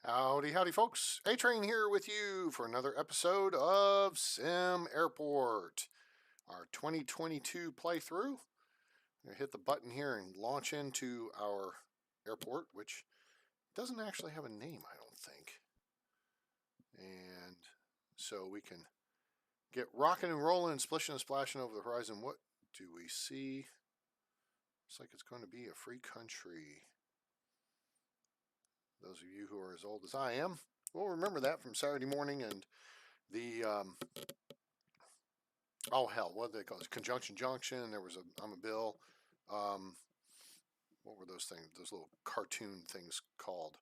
Howdy, howdy, folks. A-Train here with you for another episode of SimAirport, our 2022 playthrough. I'm going to hit the button here and launch into our airport, which doesn't actually have a name, I don't think. And so we can get rocking and rolling and splishing and splashing over the horizon. What do we see? Looks like it's going to be a free country. Those of you who are as old as I am will remember that from Saturday morning and the oh hell, what do they call it? Conjunction Junction. There was I'm a Bill. What were those things? Those little cartoon things called?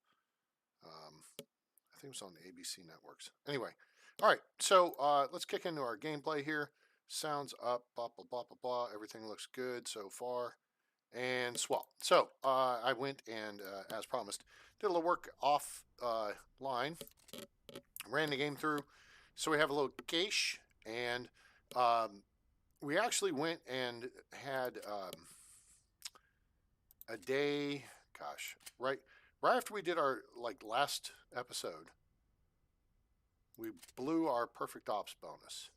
I think it was on the ABC networks. Anyway, all right. So let's kick into our gameplay here. Sounds up, blah blah blah blah blah. Everything looks good so far. And swell. So I went and, as promised, did a little work off line, ran the game through. So we have a little cache, and we actually went and had a day. Gosh, right after we did our last episode, we blew our perfect ops bonus,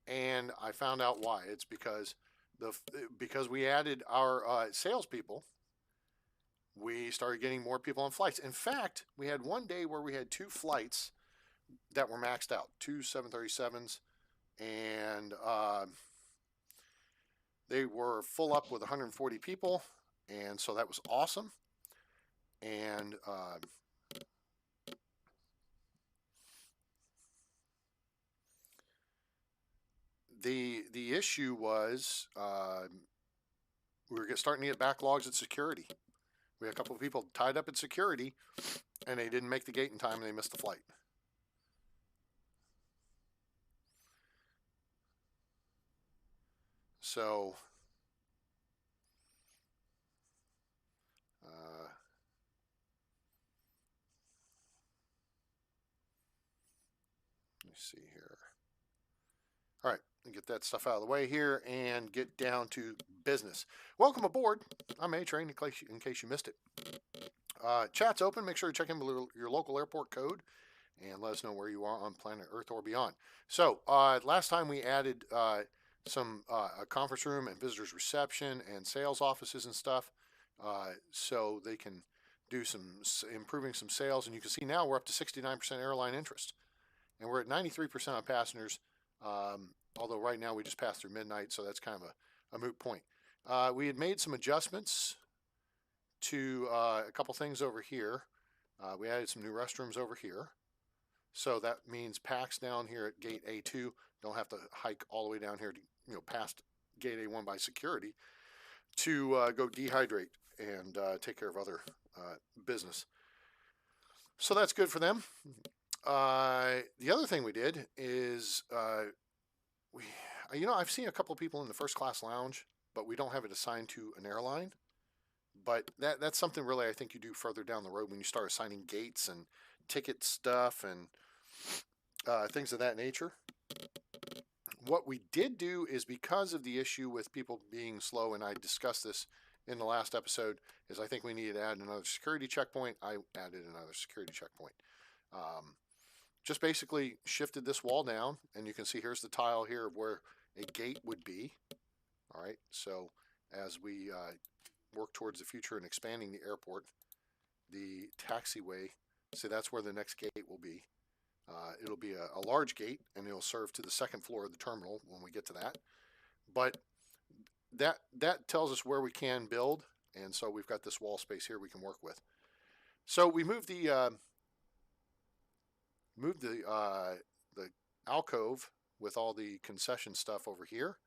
and I found out why. It's because we added our salespeople, we started getting more people on flights. In fact, we had one day where we had 2 flights that were maxed out, 2 737s, and they were full up with 140 people, and so that was awesome. And the issue was we were starting to get backlogs at security. We had a couple of people tied up at security, and they didn't make the gate in time, and they missed the flight. So let me see here. All right, get that stuff out of the way here and get down to business. Welcome aboard. I'm A-Train, in case you missed it. Chat's open. Make sure to check in with your local airport code and let us know where you are on planet Earth or beyond. So last time we added some a conference room and visitors reception and sales offices and stuff, so they can do some improving some sales. And you can see now we're up to 69% airline interest, and we're at 93% on passengers. Although right now we just passed through midnight, so that's kind of a moot point. We had made some adjustments to a couple things over here. We added some new restrooms over here. So that means packs down here at gate A2 don't have to hike all the way down here to, past gate A1 by security to go dehydrate and take care of other business. So that's good for them. The other thing we did is I've seen a couple of people in the first class lounge, but we don't have it assigned to an airline. But that's something really I think you do further down the road when you start assigning gates and ticket stuff and things of that nature. What we did do is, because of the issue with people being slow, and I discussed this in the last episode, is I think we needed to add another security checkpoint. I added another security checkpoint. Just basically shifted this wall down, and you can see here's the tile here of where a gate would be. All right, so as we work towards the future and expanding the airport, the taxiway, see that's where the next gate will be. It'll be a large gate, and it'll serve to the second floor of the terminal when we get to that. But that tells us where we can build, and so we've got this wall space here we can work with. So we moved the alcove with all the concession stuff over here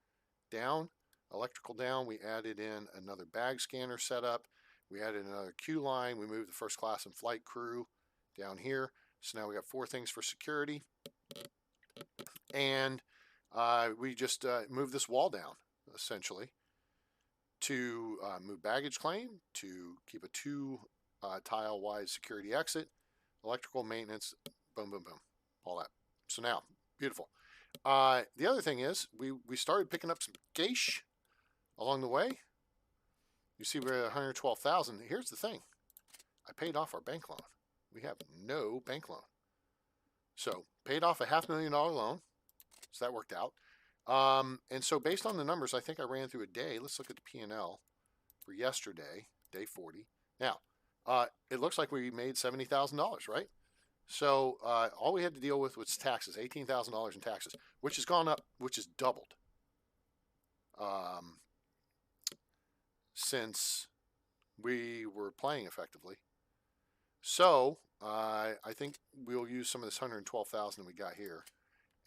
down, electrical down. We added in another bag scanner setup. We added another queue line. We moved the first class and flight crew down here. So now we got 4 things for security. And we just moved this wall down, essentially, to move baggage claim, to keep a 2 tile wide security exit, electrical maintenance, boom, boom, boom, all that. So now, beautiful. The other thing is we started picking up some cash along the way. You see we're at 112,000. Here's the thing. I paid off our bank loan. We have no bank loan. So paid off a $500,000 loan. So that worked out. And so based on the numbers, I think I ran through a day. Let's look at the P&L for yesterday, day 40. Now, it looks like we made $70,000, right? So all we had to deal with was taxes, $18,000 in taxes, which has gone up, which has doubled since we were playing effectively. So I think we'll use some of this $112,000 we got here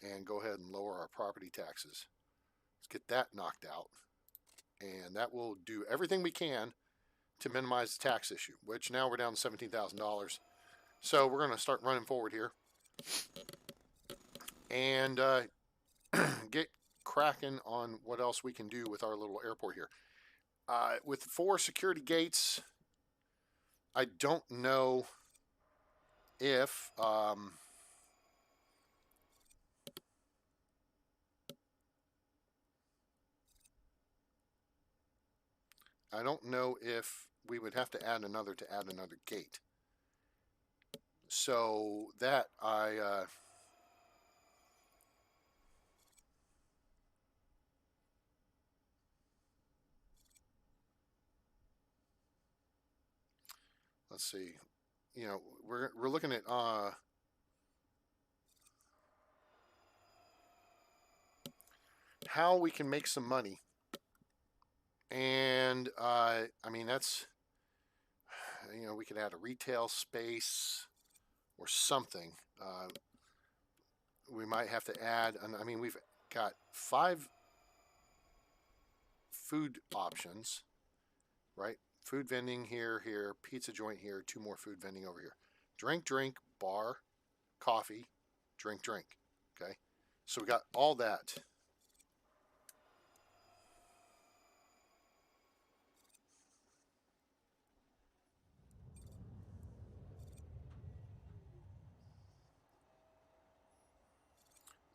and go ahead and lower our property taxes. Let's get that knocked out, and that will do everything we can to minimize the tax issue, which now we're down to $17,000. So we're going to start running forward here and get cracking on what else we can do with our little airport here. With 4 security gates, I don't know if we would have to add another gate. So that let's see. You know, we're looking at how we can make some money, and I mean that's, you know, we could add a retail space or something. We might have to add, I mean, we've got 5 food options, right? Food vending here, pizza joint here, 2 more food vending over here. Drink, bar, coffee, drink. Okay, so we got all that.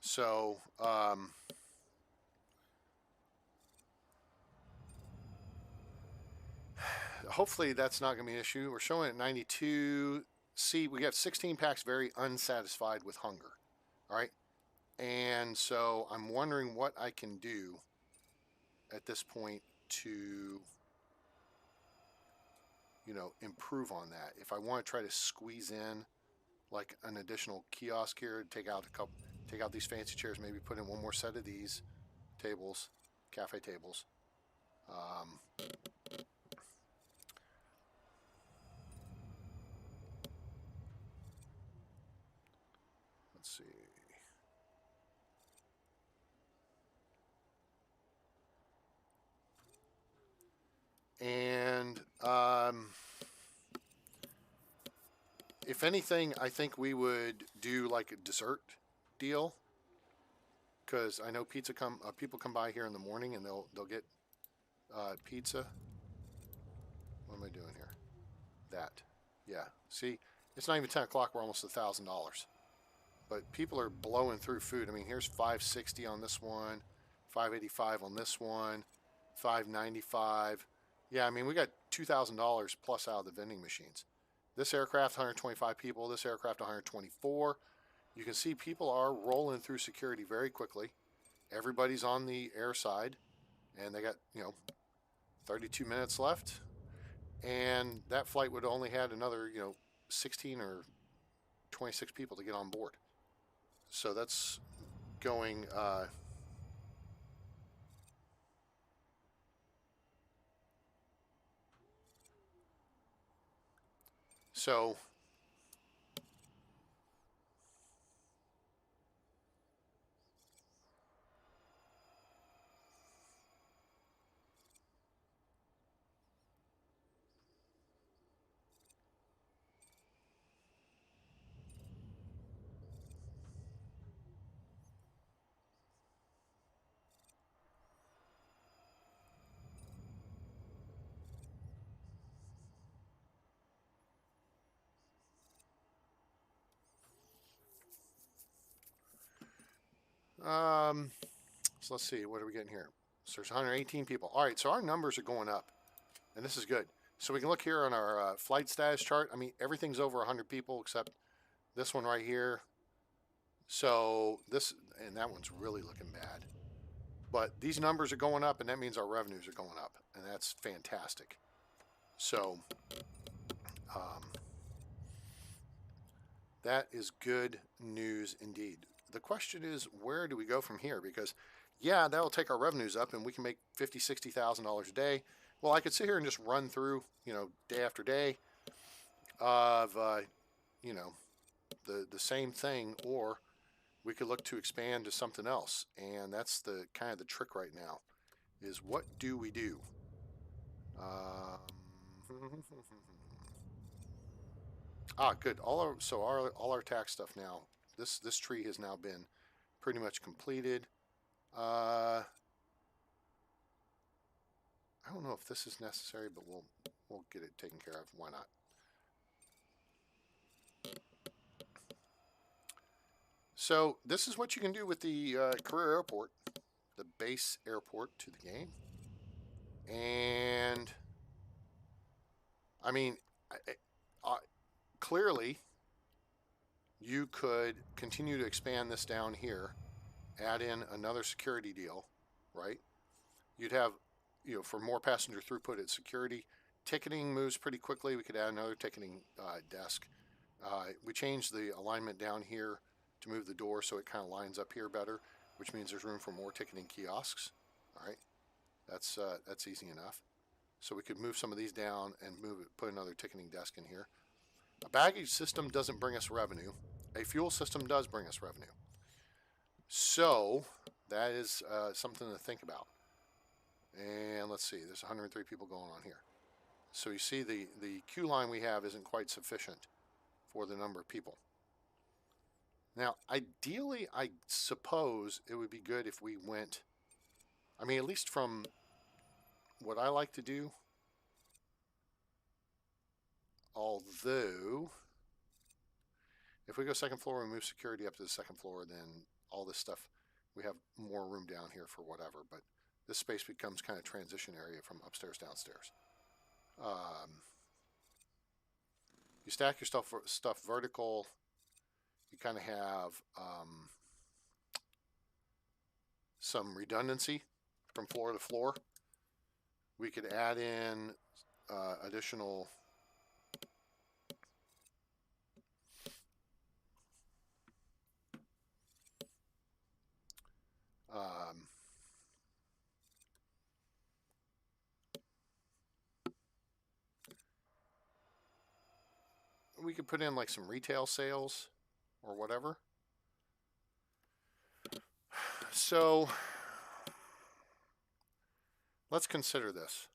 So hopefully that's not going to be an issue. We're showing at 92. See, we got 16 packs very unsatisfied with hunger. All right. And so I'm wondering what I can do at this point to, you know, improve on that. If I want to try to squeeze in like an additional kiosk here, take out these fancy chairs, maybe put in 1 more set of these tables, cafe tables. Let's see. And if anything, I think we would do like a dessert deal, because I know people come by here in the morning and they'll get pizza. What am I doing here? That, yeah. See, it's not even 10 o'clock. We're almost $1,000. But people are blowing through food. I mean, here's $560 on this one, $585 on this one, $595. Yeah, I mean, we got $2,000 plus out of the vending machines. This aircraft, 125 people. This aircraft, 124. You can see people are rolling through security very quickly. Everybody's on the air side, and they got, you know, 32 minutes left. And that flight would only had another, you know, 16 or 26 people to get on board. So that's going so so let's see, what are we getting here? So there's 118 people. All right, so our numbers are going up, and this is good. So we can look here on our flight status chart. I mean, everything's over 100 people except this one right here. So this, and that one's really looking bad. But these numbers are going up, and that means our revenues are going up, and that's fantastic. So that is good news indeed. The question is, where do we go from here? Because, yeah, that'll take our revenues up, and we can make $50,000, $60,000 a day. Well, I could sit here and just run through, day after day of, the same thing, or we could look to expand to something else. And that's the kind of the trick right now, is what do we do? Good. All our tax stuff now. This tree has now been pretty much completed. I don't know if this is necessary, but we'll get it taken care of. Why not? So this is what you can do with the career airport, the base airport to the game. And I mean, clearly you could continue to expand this down here, add in another security deal, right? You'd have, for more passenger throughput at security. Ticketing moves pretty quickly. We could add another ticketing desk. We changed the alignment down here to move the door so it kind of lines up here better, which means there's room for more ticketing kiosks. All right, that's easy enough. So we could move some of these down and put another ticketing desk in here. A baggage system doesn't bring us revenue. A fuel system does bring us revenue. So that is something to think about. And let's see, there's 103 people going on here. So you see the queue line we have isn't quite sufficient for the number of people. Now, ideally, I suppose it would be good if we went, I mean, at least from what I like to do, although if we go second floor and move security up to the second floor, then all this stuff, we have more room down here for whatever, but this space becomes kind of transition area from upstairs downstairs. You stack your stuff vertical. You kind of have some redundancy from floor to floor. We could add in additional we could put in like some retail sales or whatever. So let's consider this.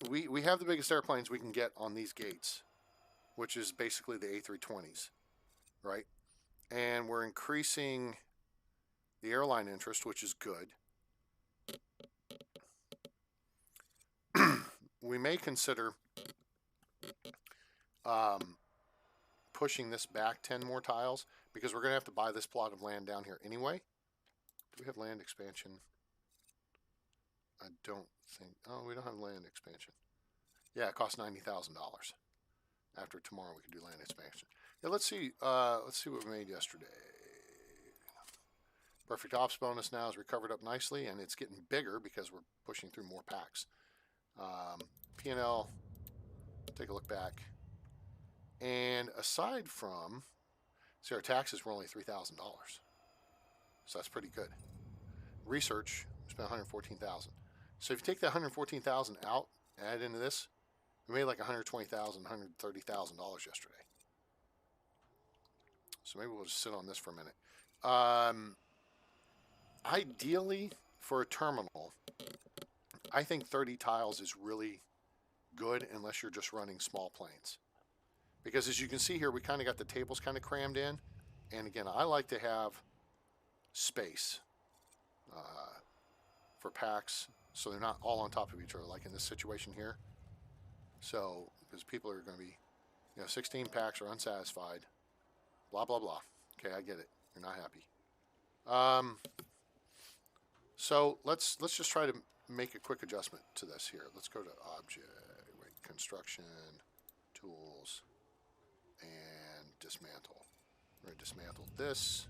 We have the biggest airplanes we can get on these gates, which is basically the A320s, right? And we're increasing the airline interest, which is good. We may consider pushing this back 10 more tiles, because we're going to have to buy this plot of land down here anyway. Do we have land expansion? I don't think. Oh, we don't have land expansion. Yeah, it costs $90,000. After tomorrow, we can do land expansion. Yeah, let's see. Let's see what we made yesterday. Perfect ops bonus now is recovered up nicely, and it's getting bigger because we're pushing through more packs. P&L. Take a look back. And aside from, see, our taxes were only $3,000, so that's pretty good. Research, we spent $114,000. So if you take that $114,000 out, add into this, we made like $120,000, $130,000 yesterday. So maybe we'll just sit on this for a minute. Ideally, for a terminal, I think 30 tiles is really good unless you're just running small planes. Because as you can see here, we kind of got the tables kind of crammed in. And again, I like to have space for packs so they're not all on top of each other, like in this situation here. So, because people are going to be, 16 packs are unsatisfied, blah, blah, blah. Okay, I get it. You're not happy. So let's just try to make a quick adjustment to this here. Let's go to object, wait, construction, tools, and dismantle. We're going to dismantle this,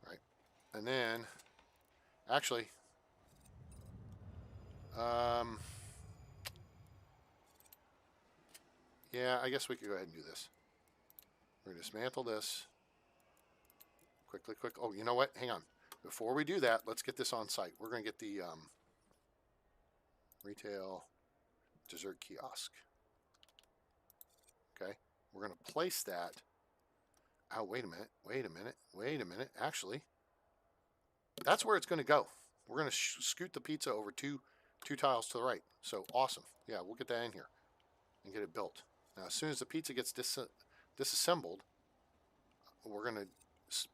all right? And then, actually, yeah, I guess we could go ahead and do this. We're going to dismantle this. Quickly. Oh, you know what? Hang on. Before we do that, let's get this on site. We're going to get the retail dessert kiosk. Okay. We're going to place that. Oh, wait a minute. Actually, that's where it's going to go. We're going to scoot the pizza over two tiles to the right. So awesome. Yeah, we'll get that in here and get it built. Now, as soon as the pizza gets disassembled, we're going to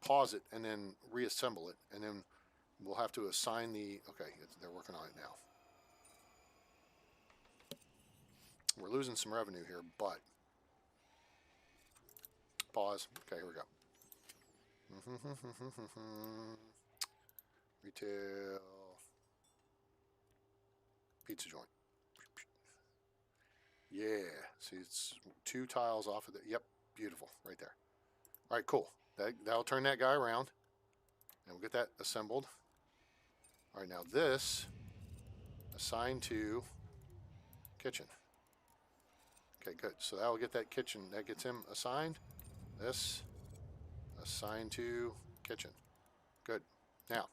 pause it and then reassemble it, and then we'll have to assign the, okay, they're working on it now. We're losing some revenue here, but pause. Okay, here we go. Retail pizza joint. Yeah, see, it's 2 tiles off of it. Yep, beautiful, right there. All right, cool. That'll turn that guy around, and we'll get that assembled. All right, now this assigned to kitchen. Okay, good. So that'll get that kitchen. That gets him assigned. This assigned to kitchen. Good. Now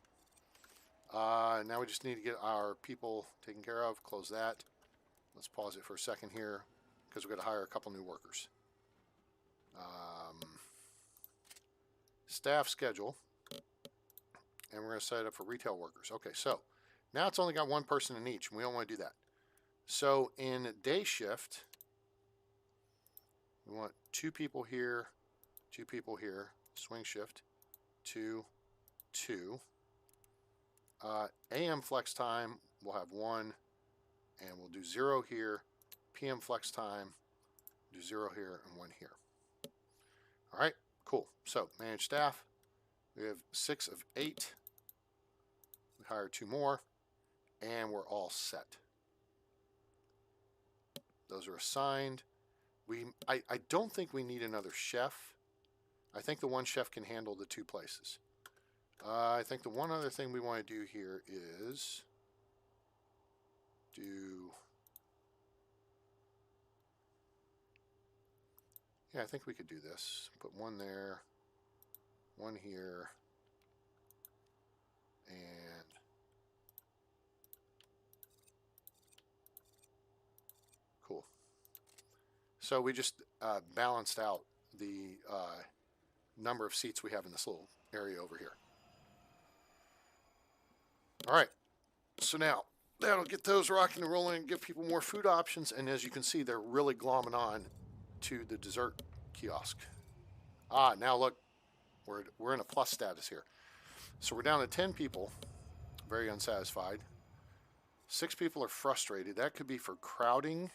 we just need to get our people taken care of. Close that. Let's pause it for a second here because we're going to hire a couple new workers. Staff schedule, and we're going to set it up for retail workers. Okay, so now it's only got 1 person in each, and we don't want to do that. So in day shift, we want 2 people here, 2 people here. Swing shift, 2, 2. AM flex time, we'll have 1, and we'll do 0 here. PM flex time, do 0 here and 1 here. All right, cool. So manage staff, we have 6 of 8. We hire 2 more, and we're all set. Those are assigned. I don't think we need another chef. I think the 1 chef can handle the 2 places. I think the one other thing we want to do here is yeah, I think we could do this. Put 1 there, 1 here, and cool. So we just balanced out the number of seats we have in this little area over here. All right, so now that'll get those rocking and rolling and give people more food options. And as you can see, they're really glomming on to the dessert kiosk. Now look, we're in a plus status here. So we're down to 10 people, very unsatisfied. 6 people are frustrated. That could be for crowding.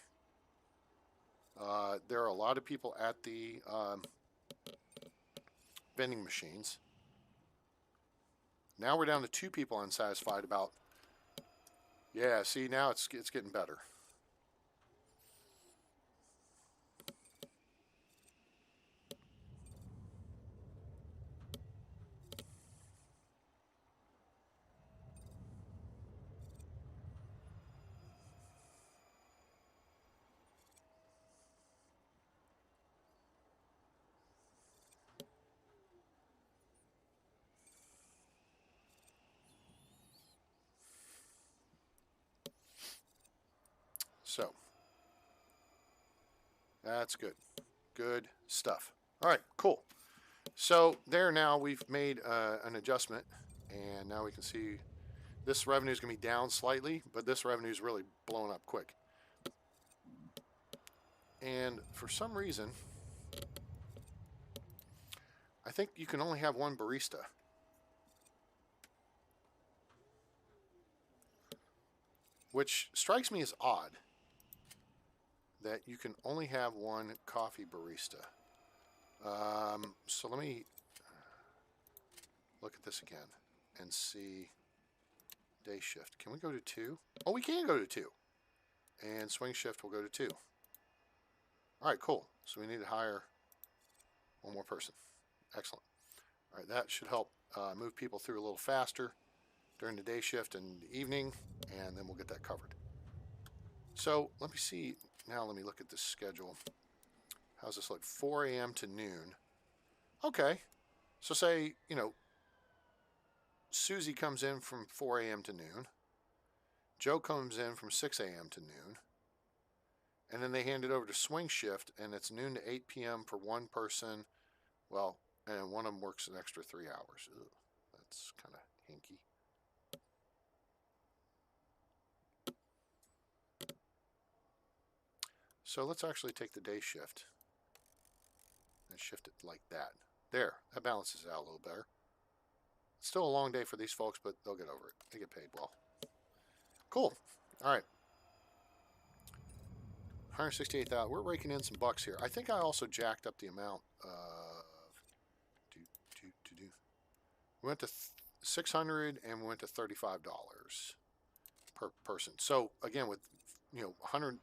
There are a lot of people at the vending machines. Now we're down to 2 people unsatisfied about. Yeah, see, now it's getting better. So that's good. Good stuff. All right, cool. So there now we've made an adjustment, and now we can see this revenue is going to be down slightly, but this revenue is really blowing up quick. And for some reason, I think you can only have 1 barista. Which strikes me as odd that you can only have 1 coffee barista. So let me look at this again and see. day shift. Can we go to 2? Oh, we can go to 2. And swing shift will go to 2. All right, cool. So we need to hire one more person. Excellent. All right, that should help move people through a little faster during the day shift and the evening, and then we'll get that covered. So let me see. Now let me look at this schedule. How's this look? 4 a.m. to noon. Okay. So say, Susie comes in from 4 a.m. to noon. Joe comes in from 6 a.m. to noon. And then they hand it over to swing shift, and it's noon to 8 p.m. for one person. Well, and one of them works an extra 3 hours. Ugh, that's kind of hinky. So let's actually take the day shift and shift it like that. There, that balances it out a little better. It's still a long day for these folks, but they'll get over it. They get paid well. Cool. All right. 168,000. We're raking in some bucks here. I think I also jacked up the amount of. We went to 600 and we went to $35 per person. So again, with 100,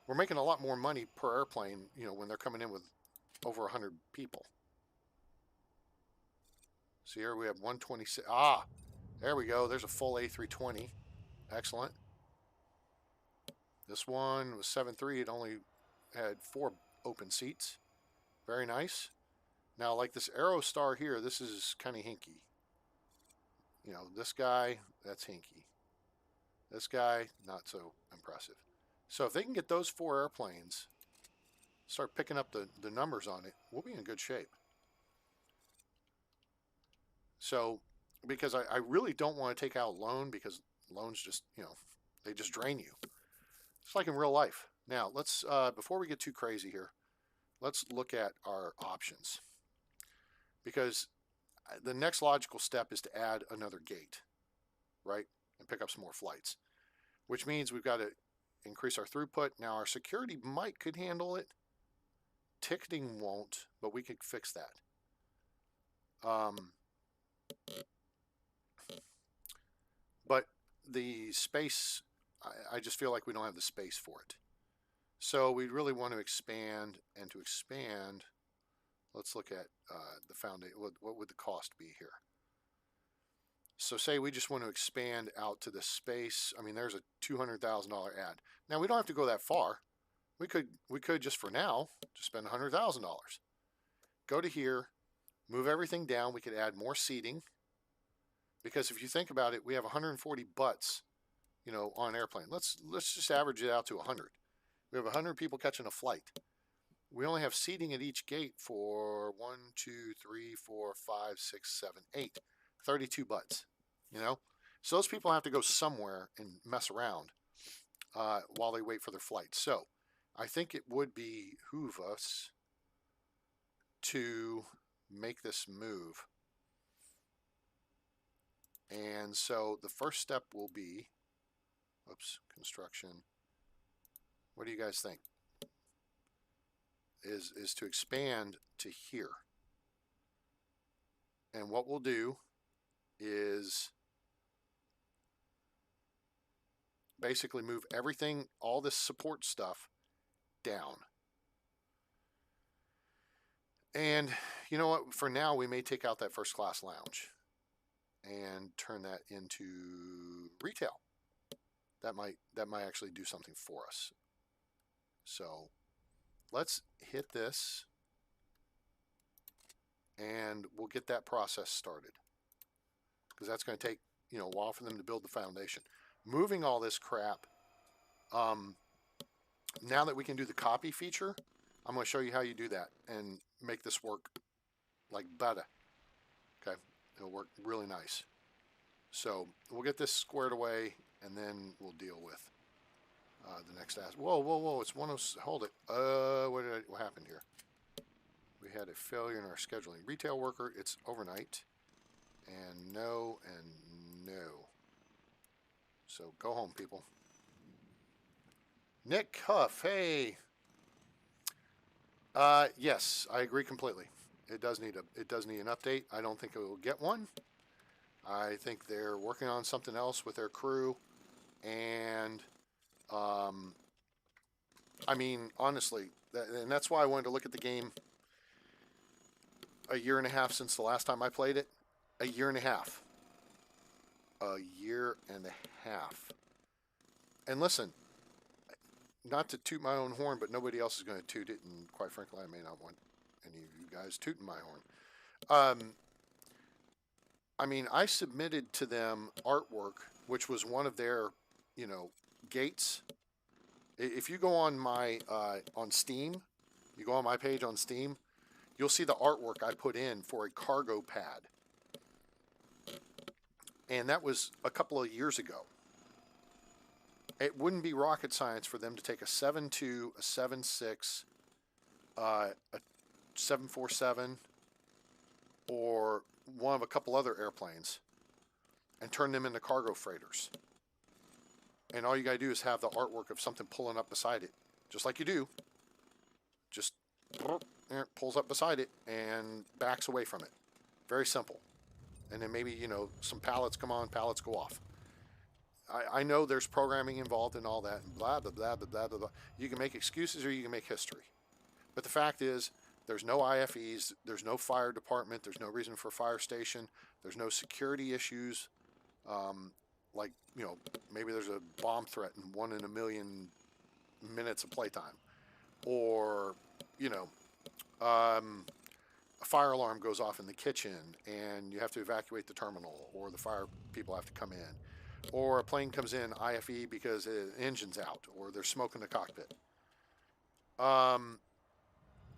we're making a lot more money per airplane. When they're coming in with over 100 people. So here we have 126. Ah, there we go. There's a full A320. Excellent. This one was 7.3. It only had 4 open seats. Very nice. Now, like this Aerostar here, this is kind of hinky. This guy, that's hinky. This guy, not so impressive. So if they can get those 4 airplanes, start picking up the numbers on it, we'll be in good shape. So, because I really don't want to take out a loan, because loans just, they just drain you. It's like in real life. Now, let's, before we get too crazy here, let's look at our options. Because the next logical step is to add another gate, right? And pick up some more flights, which means we've got to increase our throughput. Now, our security could handle it. Ticketing won't, but we could fix that. But the space, I just feel like we don't have the space for it. So we really want to expand, and to expand, let's look at the foundation. What would the cost be here? So say we just want to expand out to the space. I mean, there's a $200,000 ad. Now we don't have to go that far. We could just for now just spend $100,000. Go to here, move everything down. We could add more seating, because if you think about it, we have 140 butts, on an airplane. Let's just average it out to 100. We have 100 people catching a flight. We only have seating at each gate for 1, 2, 3, 4, 5, 6, 7, 8. 32 butts, So those people have to go somewhere and mess around while they wait for their flight. So I think it would behoove us to make this move. And so the first step will be, construction. What do you guys think? Is to expand to here. And what we'll do is basically move everything, all this support stuff, down. And you know what? For now, we may take out that first class lounge and turn that into retail. That might actually do something for us. So let's hit this, and we'll get that process started, because that's going to take a while for them to build the foundation. Moving all this crap. Now that we can do the copy feature, I'm going to show you how you do that and make this work like butter. Okay, it'll work really nice. So we'll get this squared away, and then we'll deal with the next aspect. Whoa! It's 1:06. Hold it. What happened here? We had a failure in our scheduling. Retail worker. It's overnight. And no. So go home, people. Nick Huff. Hey. Yes, I agree completely. It does need an update. I don't think it will get one. I think they're working on something else with their crew. And, I mean, honestly, and that's why I wanted to look at the game a year and a half since the last time I played it. A year and a half. A year and a half. And listen, not to toot my own horn, but nobody else is going to toot it. And quite frankly, I may not want any of you guys tooting my horn. I mean, I submitted to them artwork, which was one of their, gates. If you go on my on Steam, you go on my page on Steam, you'll see the artwork I put in for a cargo pad, and that was a couple of years ago. It wouldn't be rocket science for them to take a 7.2, a 7.6, a 747, or one of a couple other airplanes and turn them into cargo freighters. And all you gotta do is have the artwork of something pulling up beside it, just like you do. Just pulls up beside it and backs away from it. Very simple. And then maybe, some pallets come on, pallets go off. I know there's programming involved in all that, and blah, blah, blah, blah, blah, blah, blah. You can make excuses or you can make history. But the fact is, there's no IFEs, there's no fire department, there's no reason for a fire station, there's no security issues. Like, maybe there's a bomb threat in 1 in a million minutes of playtime. Or, a fire alarm goes off in the kitchen and you have to evacuate the terminal, or the fire people have to come in. Or a plane comes in IFE because the engine's out, or there's smoke in the cockpit.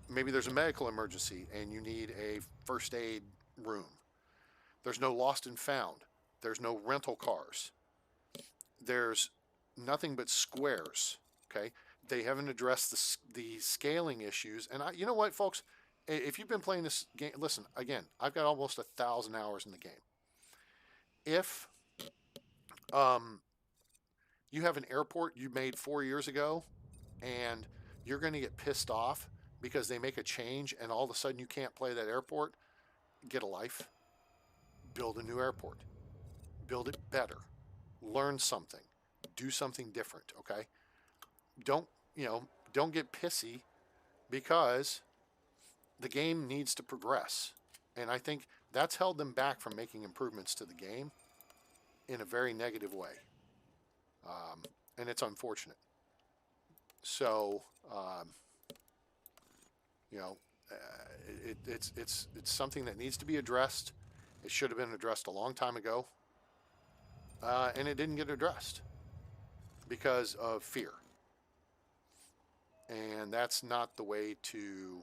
Maybe there's a medical emergency and you need a first aid room. There's no lost and found. There's no rental cars. There's nothing but squares. Okay, they haven't addressed the scaling issues. And you know what, folks? If you've been playing this game, listen again. I've got almost 1,000 hours in the game. If you have an airport you made 4 years ago, and you're going to get pissed off because they make a change and all of a sudden you can't play that airport, get a life. Build a new airport. Build it better. Learn something. Do something different, okay? Don't get pissy because the game needs to progress. And I think that's held them back from making improvements to the game in a very negative way. And it's unfortunate. So, it's something that needs to be addressed. It should have been addressed a long time ago. And it didn't get addressed because of fear. And that's not the way to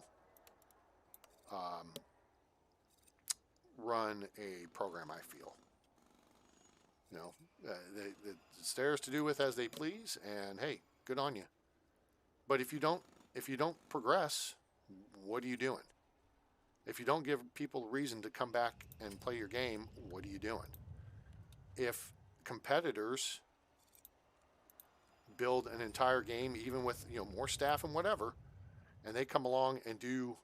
run a program, I feel. It's theirs to do with as they please, and hey, good on you. But if you don't progress, what are you doing? If you don't give people a reason to come back and play your game, what are you doing? If competitors build an entire game, even with more staff and whatever, and they come along and do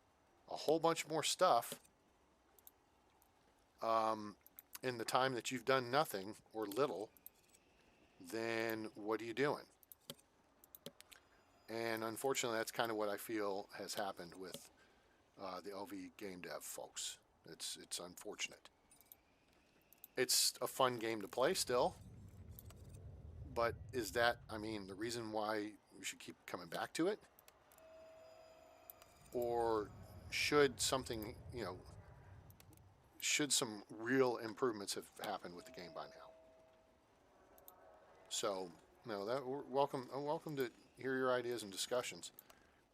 a whole bunch more stuff in the time that you've done nothing or little, then what are you doing? And unfortunately, that's kind of what I feel has happened with the LV game dev folks. It's unfortunate. It's a fun game to play still, but is that, the reason why we should keep coming back to it? Or should something, should some real improvements have happened with the game by now? So, we're welcome to hear your ideas and discussions.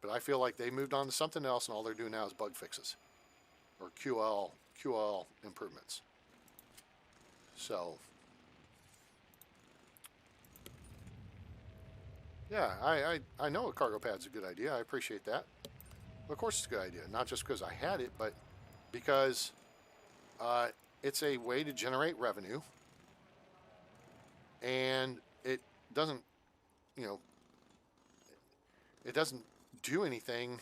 But I feel like they moved on to something else, and all they're doing now is bug fixes or QL improvements. So, yeah, I know a cargo pad's a good idea. I appreciate that. Of course, it's a good idea. Not just because I had it, but because it's a way to generate revenue, and it doesn't, it doesn't do anything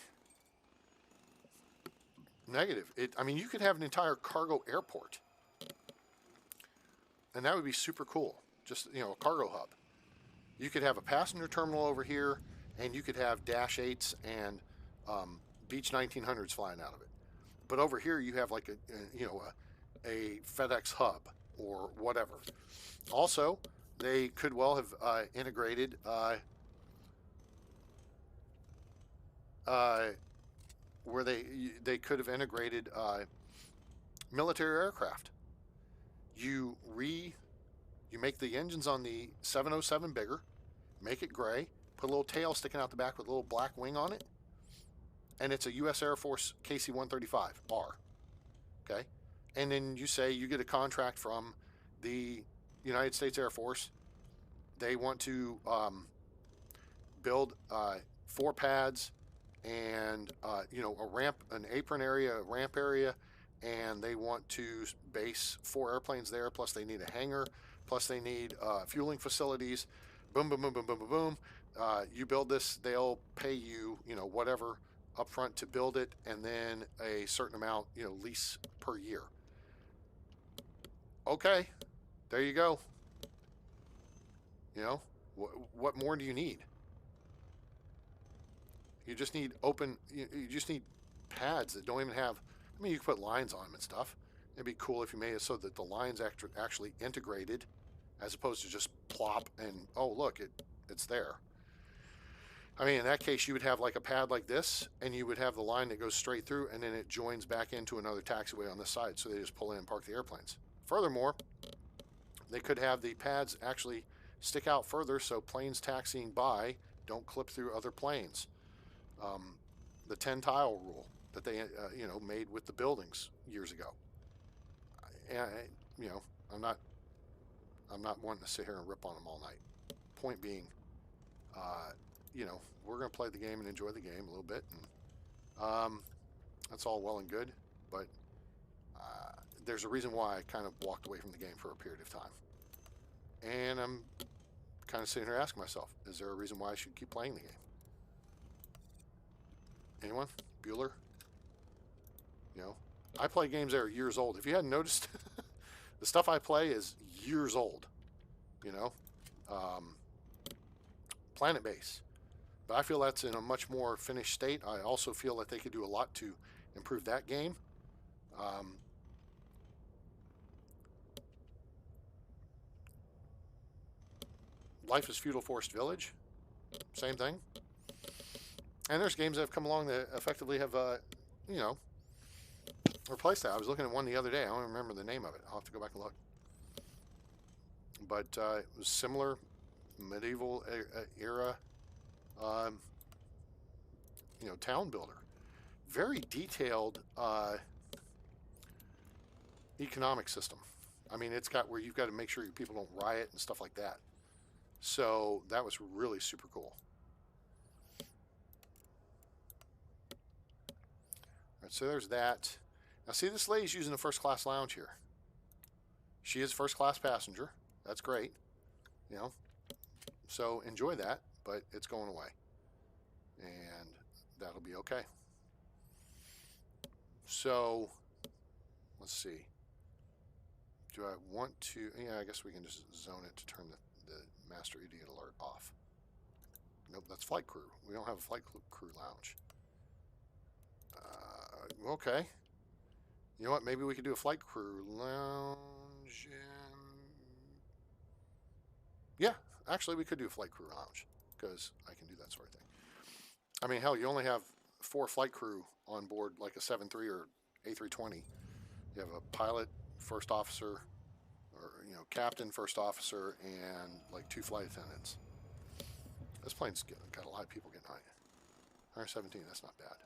negative. You could have an entire cargo airport And that would be super cool. Just, you know, a cargo hub. You could have a passenger terminal over here, and you could have Dash 8s and Beech 1900s flying out of it. But over here, you have like a FedEx hub or whatever. Also, they could well have integrated where they could have integrated military aircraft. You make the engines on the 707 bigger, make it gray, put a little tail sticking out the back with a little black wing on it, and it's a U.S. Air Force KC-135R. Okay, and then you say you get a contract from the United States Air Force. They want to build 4 pads and a ramp, an apron area, a ramp area, and they want to base 4 airplanes there. Plus they need a hangar. Plus they need fueling facilities. Boom, boom, boom, boom, boom, boom, boom. You build this, they'll pay you, whatever upfront to build it, and then a certain amount, lease per year. Okay, there you go. What more do you need? You just need you just need pads that don't even have, I mean, you can put lines on them and stuff. It'd be cool if you made it so that the lines actually integrated, as opposed to just plop and, oh, look, it's there. I mean, in that case, you would have like a pad like this, and you would have the line that goes straight through, and then it joins back into another taxiway on this side, so they just pull in and park the airplanes. Furthermore, they could have the pads actually stick out further, so planes taxiing by don't clip through other planes. The 10 tile rule that they made with the buildings years ago. And I'm not wanting to sit here and rip on them all night. Point being, we're going to play the game and enjoy the game a little bit, and that's all well and good, but there's a reason why I kind of walked away from the game for a period of time. And I'm kind of sitting here asking myself, is there a reason why I should keep playing the game? Anyone? Bueller? I play games that are years old. If you hadn't noticed, the stuff I play is years old. Planet Base. But I feel that's in a much more finished state. I also feel that they could do a lot to improve that game. Life is Feudal Forest Village. Same thing. And there's games that have come along that effectively have, replaced that. I was looking at one the other day. I don't remember the name of it. I'll have to go back and look. But it was similar, medieval era, town builder. Very detailed economic system. I mean, it's got where you've got to make sure your people don't riot and stuff like that. So that was really super cool. All right, so there's that. Now see, this lady's using a first class lounge here. She is first class passenger. That's great. So enjoy that, but it's going away. And that'll be okay. So let's see. Do I want to, yeah, I guess we can just zone it to turn the master idiot alert off. Nope, that's flight crew. We don't have a flight crew lounge. Okay. You know what? Maybe we could do a flight crew lounge. Yeah, actually, we could do a flight crew lounge because I can do that sort of thing. I mean, hell, you only have 4 flight crew on board, like a 737 or A320. You have a pilot, first officer, or captain, first officer, and like 2 flight attendants. This plane's got a lot of people getting on it. 117, that's not bad.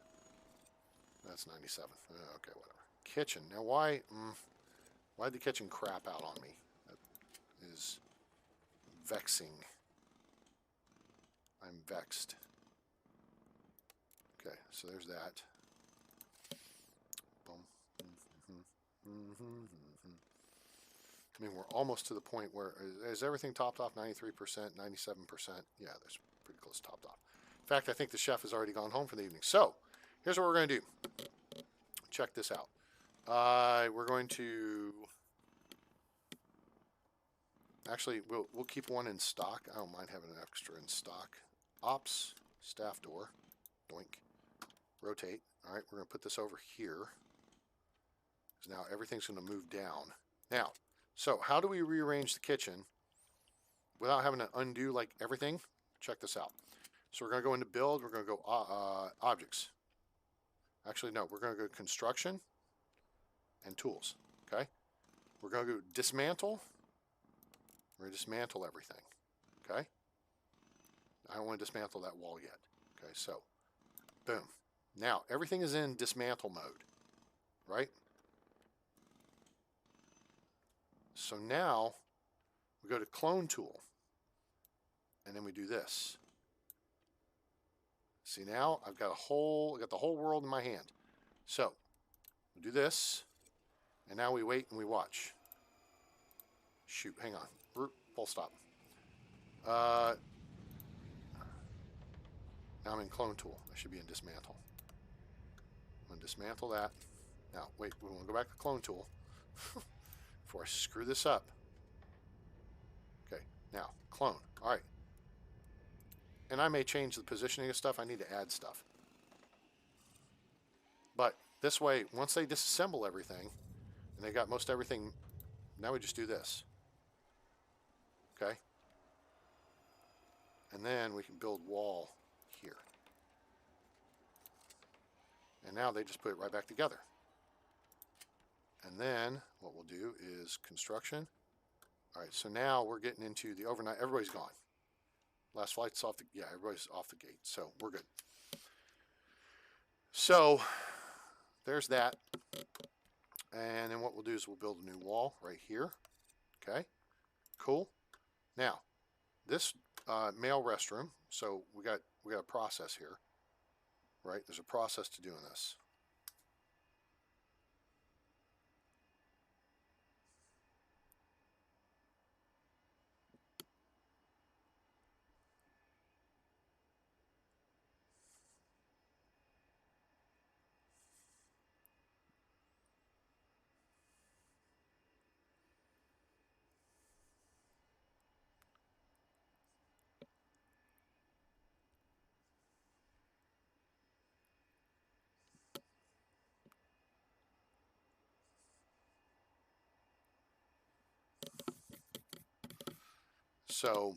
That's 97. Okay, whatever. Kitchen. Now, why'd the kitchen crap out on me? That is vexing. I'm vexed. Okay, so there's that. Boom. I mean, we're almost to the point where, is everything topped off? 93%, 97%? Yeah, that's pretty close topped off. In fact, I think the chef has already gone home for the evening. So, here's what we're going to do. Check this out. We're going to Actually, we'll keep one in stock. I don't mind having an extra in stock. Ops, staff door, doink, rotate. All right, we're going to put this over here. Because now everything's going to move down. Now, so how do we rearrange the kitchen without having to undo like everything? Check this out. So we're going to go into build. We're going to go objects. Actually, no, we're going to go construction and tools. Okay. We're going to go dismantle. We're going to dismantle everything. Okay. I don't want to dismantle that wall yet. Okay. So, boom. Now everything is in dismantle mode, right? So now we go to clone tool, and then we do this. See, now I've got the whole world in my hand. So we do this, and now we wait and we watch. Shoot, hang on, full stop. Now I'm in clone tool. I should be in dismantle. I'm going to dismantle that. Now, wait, we want to go back to clone tool before I screw this up. Okay, now, clone. All right. And I may change the positioning of stuff. I need to add stuff. But this way, once they disassemble everything, and they got most everything, now we just do this. Okay? And then we can build wall here. And now they just put it right back together. And then what we'll do is construction. All right, so now we're getting into the overnight. Everybody's gone. Last flight's off the, yeah, everybody's off the gate. So we're good. So there's that. And then what we'll do is we'll build a new wall right here. Okay, cool. Now, this male restroom, so we got a process here, right? There's a process to doing this. So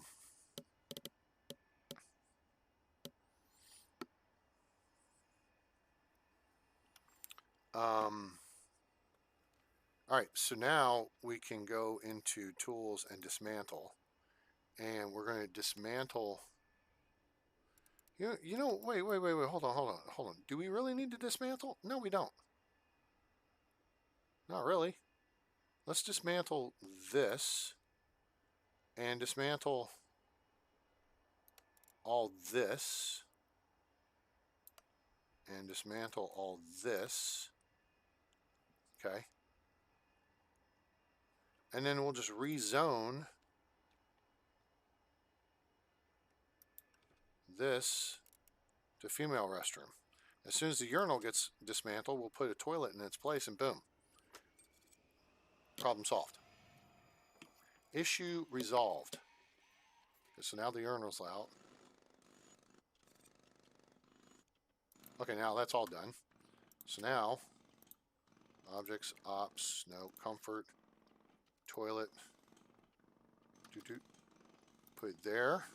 all right, so now we can go into tools and dismantle, and we're going to dismantle. You know, wait, hold on. Do we really need to dismantle? No, we don't. Not really. Let's dismantle this and dismantle all this and dismantle all this. Okay. And then we'll just rezone this to female restroom. As soon as the urinal gets dismantled, we'll put a toilet in its place and boom. Problem solved. Issue resolved. Okay, so now the urinal's out. Okay, now that's all done. So now, objects, ops, no, comfort, toilet, put it there.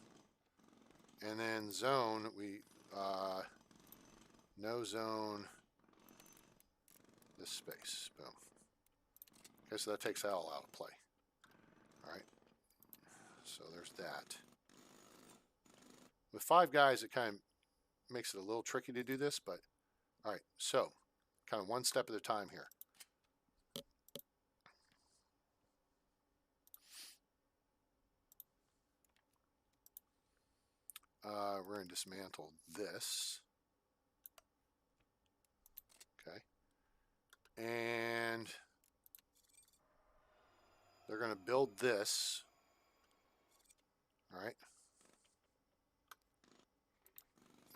And then zone, no zone, this space, boom. Okay, so that takes that all out of play. All right, so there's that. With 5 guys, it kind of makes it a little tricky to do this, but all right, so kind of one step at a time here. We're going to dismantle this. Okay. And they're going to build this. All right.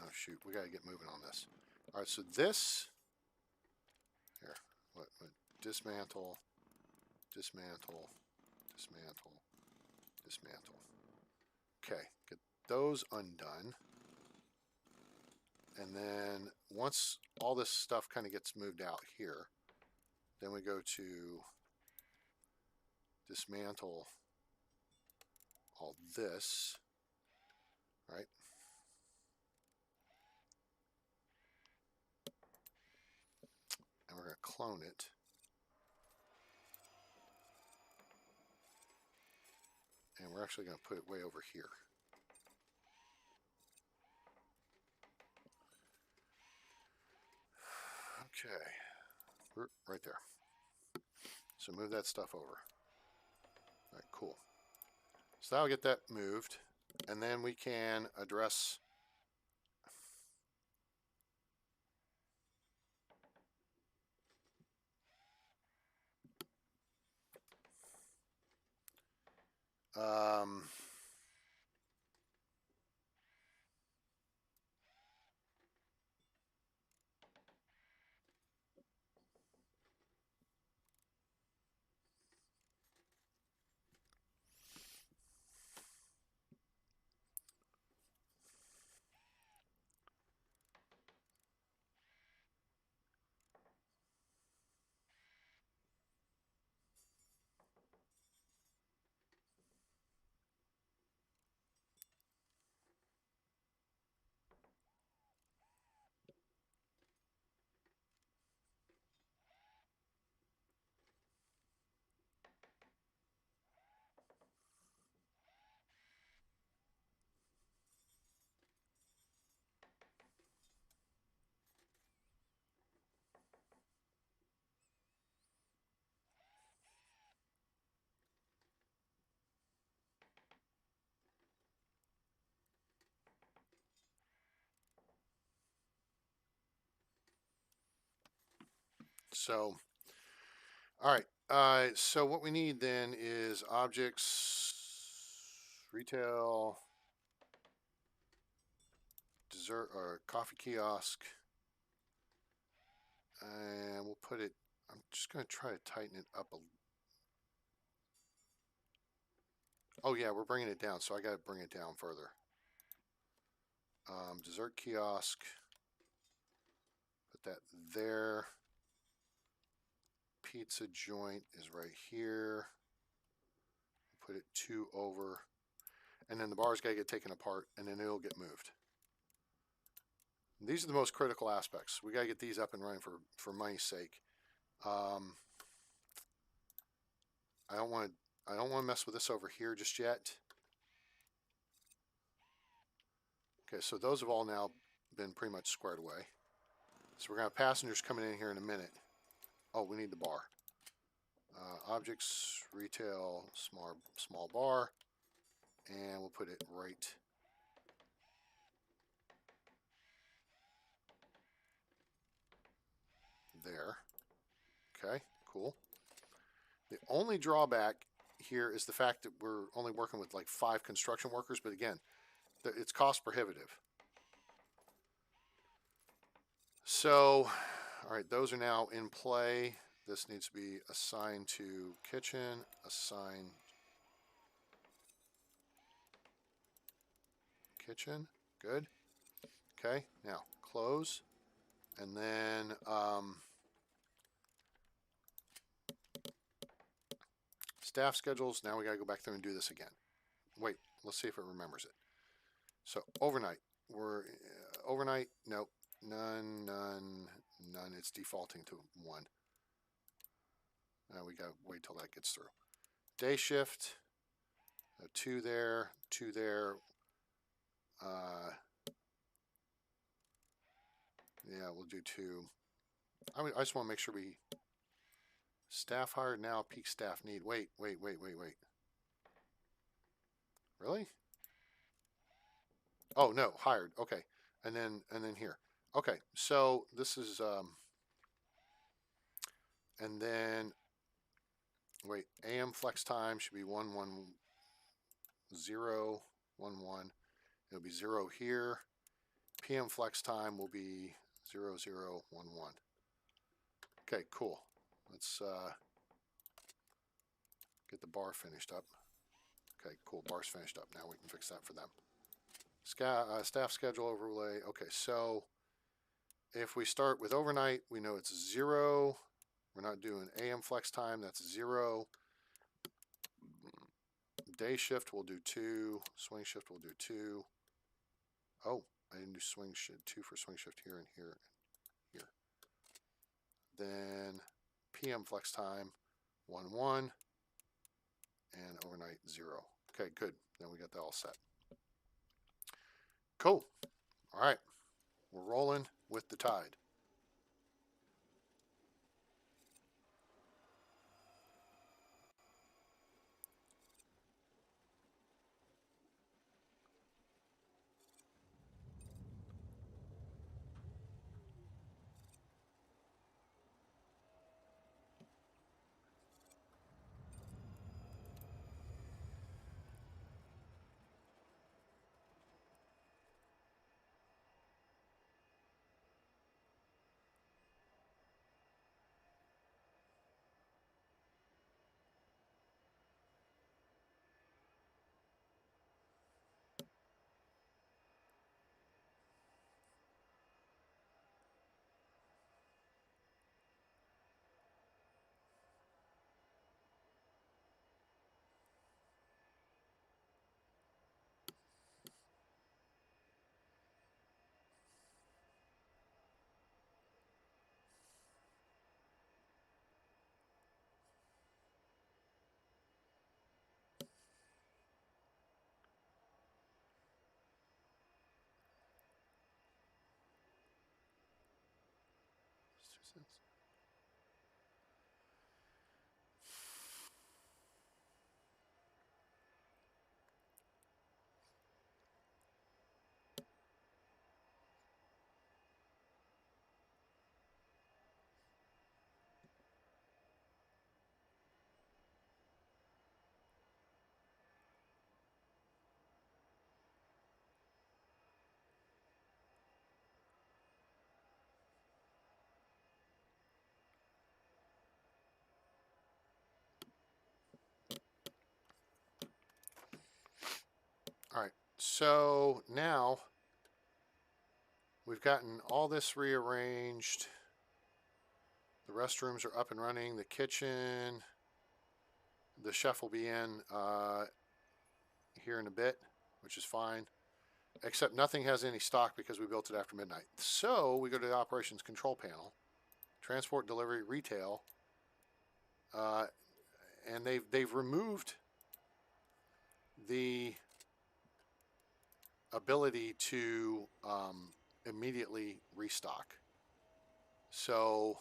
Oh, shoot. We got to get moving on this. All right. So this, here, dismantle, dismantle, dismantle, dismantle. Okay, get those undone. And then once all this stuff kind of gets moved out here, then we go to dismantle all this, right? And we're going to clone it. And we're actually going to put it way over here. Okay, right there. So move that stuff over. All right, cool. So that'll get that moved. And then we can address so, all right. So what we need then is objects, retail, dessert or coffee kiosk, and we'll put it. I'm just going to try to tighten it up a. Oh yeah, we're bringing it down, so I got to bring it down further. Dessert kiosk. Put that there. Pizza joint is right here. Put it 2 over. And then the bar's got to get taken apart, and then it'll get moved. And these are the most critical aspects. We got to get these up and running for money's sake. I don't want to mess with this over here just yet. Okay, so those have all now been pretty much squared away. So we're going to have passengers coming in here in a minute. Oh, we need the bar. Objects, retail, small bar, and we'll put it right there. Okay, cool. The only drawback here is the fact that we're only working with like 5 construction workers, but again, it's cost prohibitive. So, all right, those are now in play. This needs to be assigned to kitchen, assign kitchen, good. Okay, now close, and then staff schedules. Now we gotta go back through and do this again. Wait, let's see if it remembers it. So overnight, we're overnight, nope, none. It's defaulting to 1. Now we gotta wait till that gets through. Day shift, 2 there, 2 there. Yeah, we'll do 2. I just want to make sure we staff hired now, peak staff need. Wait. Really? Oh no, hired. Okay, and then here. Okay, so this is and then wait. AM flex time should be 11011. It'll be 0 here. PM flex time will be 0011. Okay, cool. Let's get the bar finished up. Okay, cool. Bar's finished up. Now we can fix that for them. Staff schedule overlay. Okay, so if we start with overnight, we know it's 0. We're not doing AM flex time. That's 0. Day shift, we'll do 2. Swing shift, we'll do 2. Oh, I didn't do swing shift. 2 for swing shift here and here and here. Then PM flex time, 1, 1. And overnight, 0. Okay, good. Then we got that all set. Cool. All right. We're rolling with the tide. All right. So now we've gotten all this rearranged. The restrooms are up and running. The kitchen, the chef will be in here in a bit, which is fine. Except nothing has any stock because we built it after midnight. So we go to the operations control panel, transport, delivery, retail, and they've removed the ability to immediately restock. So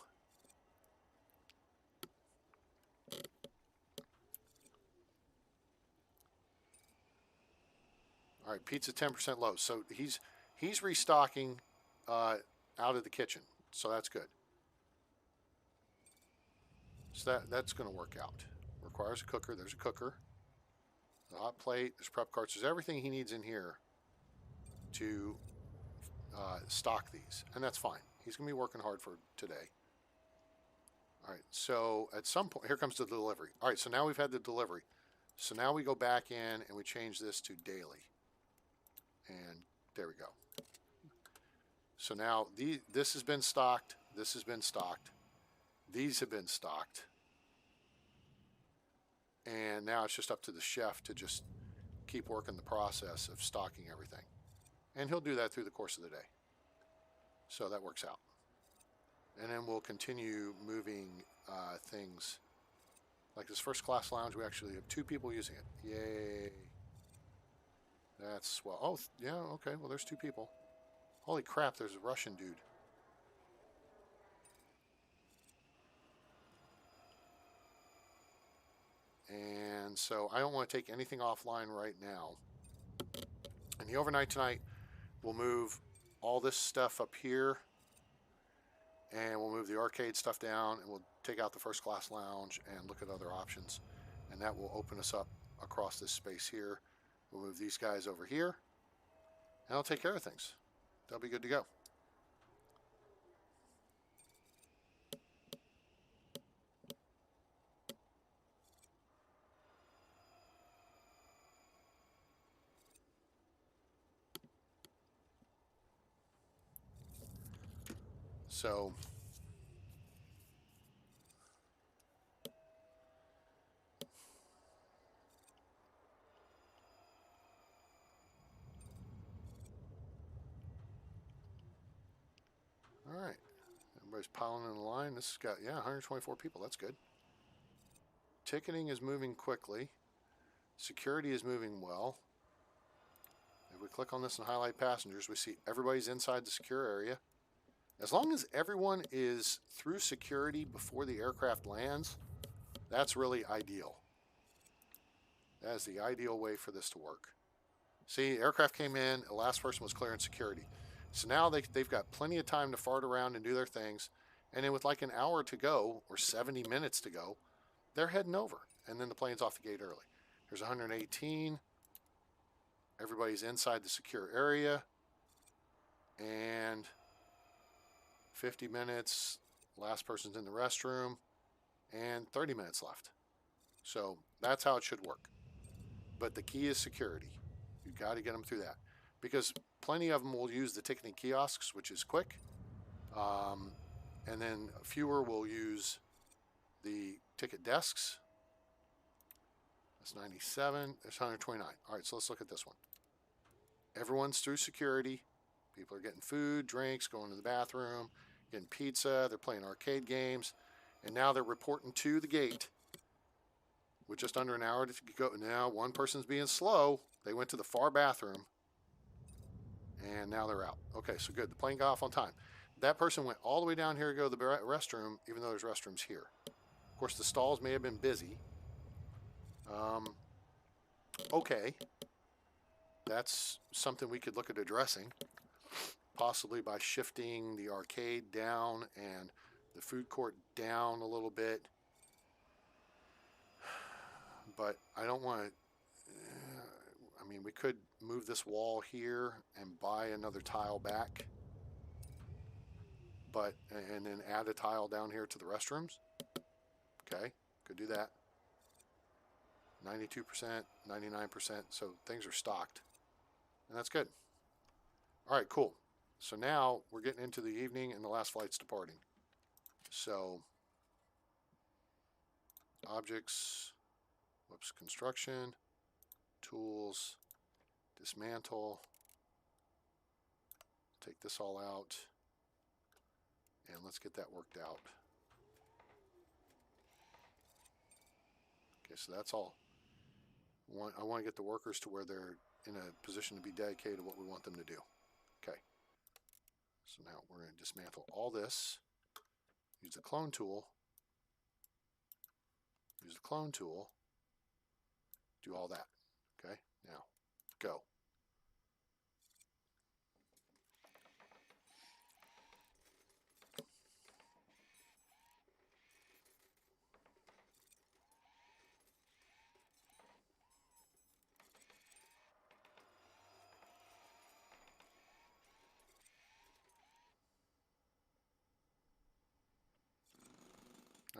all right, pizza 10% low. So he's restocking out of the kitchen. So that's good. So that's going to work out. Requires a cooker. There's a cooker. A hot plate. There's prep carts. There's everything he needs in here to stock these. And that's fine. He's going to be working hard for today. All right. So at some point, here comes the delivery. All right. So now we've had the delivery. So now we go back in and we change this to daily. And there we go. So now this has been stocked. This has been stocked. These have been stocked. And now it's just up to the chef to just keep working the process of stocking everything. And he'll do that through the course of the day. So that works out. And then we'll continue moving things. Like this first class lounge, we actually have 2 people using it. Yay. That's swell. Oh, yeah, okay. Well, there's 2 people. Holy crap, there's a Russian dude. And so I don't want to take anything offline right now. And the overnight tonight, we'll move all this stuff up here. And we'll move the arcade stuff down. And we'll take out the first class lounge and look at other options. And that will open us up across this space here. We'll move these guys over here. And I'll take care of things. They'll be good to go. So all right, everybody's piling in the line. This has got, yeah, 124 people. That's good. Ticketing is moving quickly. Security is moving well. If we click on this and highlight passengers, we see everybody's inside the secure area. As long as everyone is through security before the aircraft lands, that's really ideal. That is the ideal way for this to work. See, aircraft came in, the last person was clearing security. So now they've got plenty of time to fart around and do their things. And then with like an hour to go, or 70 minutes to go, they're heading over. And then the plane's off the gate early. There's 118. Everybody's inside the secure area. And 50 minutes, last person's in the restroom, and 30 minutes left. So that's how it should work. But the key is security. You've got to get them through that. Because plenty of them will use the ticketing kiosks, which is quick. And then fewer will use the ticket desks. That's 97. There's 129. All right, so let's look at this one. Everyone's through security. People are getting food, drinks, going to the bathroom, getting pizza. They're playing arcade games. And now they're reporting to the gate with just under an hour to go. Now one person's being slow. They went to the far bathroom. And now they're out. Okay, so good. The plane got off on time. That person went all the way down here to go to the restroom, even though there's restrooms here. Of course, the stalls may have been busy. Okay. That's something we could look at addressing, possibly by shifting the arcade down and the food court down a little bit. But I don't want to, I mean, we could move this wall here and buy another tile back, but, and then add a tile down here to the restrooms. Okay, could do that. 92%, 99%, so things are stocked. And that's good. All right, cool. So now we're getting into the evening and the last flight's departing. So objects, whoops, construction, tools, dismantle, take this all out, and let's get that worked out. Okay, so that's all. I want to get the workers to where they're in a position to be dedicated to what we want them to do. Okay. So now we're going to dismantle all this. Use the clone tool. Use the clone tool. Do all that. Okay. Now, go.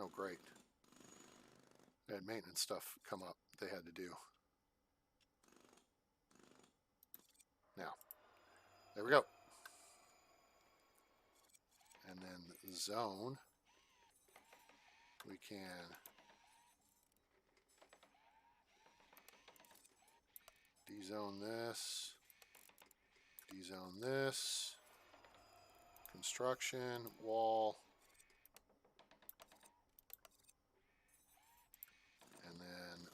Oh, great. They had maintenance stuff come up they had to do. Now, there we go. And then the zone, we can dezone this, dezone this, construction, wall, and then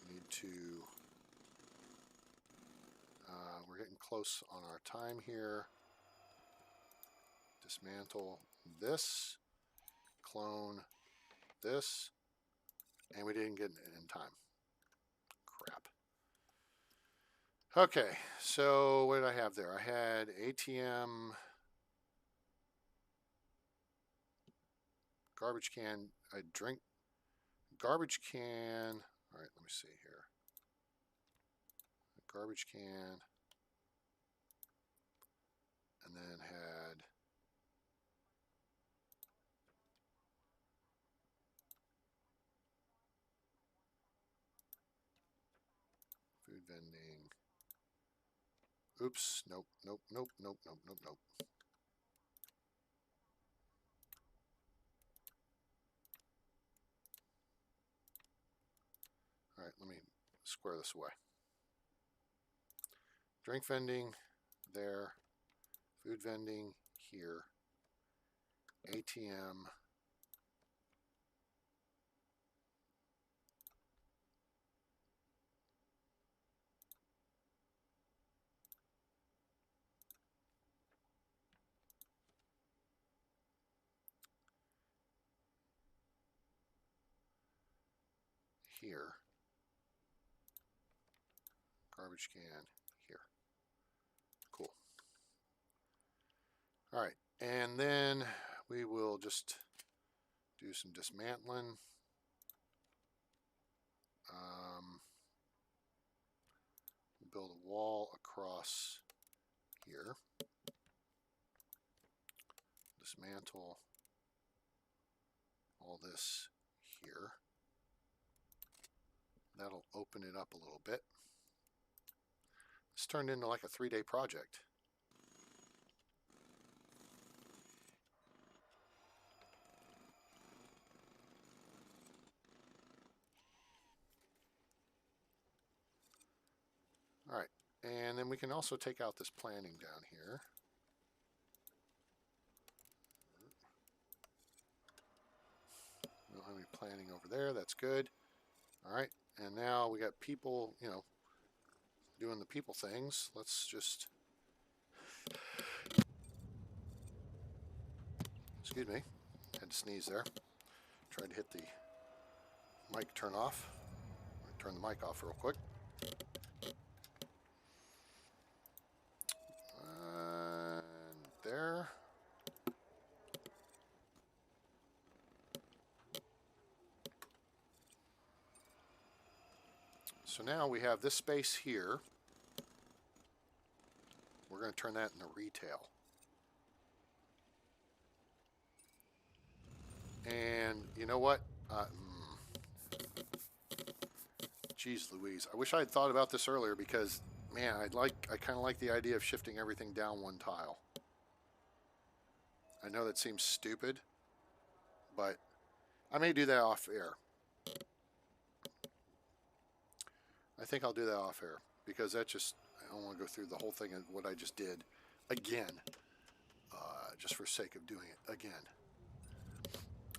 we need to, we're getting close on our time here. Dismantle this, clone this, and we didn't get it in time. Crap. Okay, so what did I have there? I had ATM, garbage can, a drink, garbage can. All right, let me see here. Garbage can, and then had food vending. Oops. Nope. Nope. Nope. Nope. Nope. Nope. Nope. All right. Let me square this away. Drink vending there. Food vending here. ATM. Here. Garbage can here. Cool. All right. And then we will just do some dismantling. Build a wall across here. Dismantle all this here. That'll open it up a little bit. This turned into like a 3-day project. All right, and then we can also take out this planning down here. We don't have any planning over there. That's good. All right, and now we got people, you know, doing the people things. Let's just, excuse me, had to sneeze there. Tried to hit the mic turn off. Turn the mic off real quick. And there. So now we have this space here. We're going to turn that into retail. And you know what? Geez Louise. I wish I had thought about this earlier because, man, I kind of like the idea of shifting everything down one tile. I know that seems stupid, but I may do that off air. I think I'll do that off air because that just, I don't want to go through the whole thing of what I just did again, just for sake of doing it again.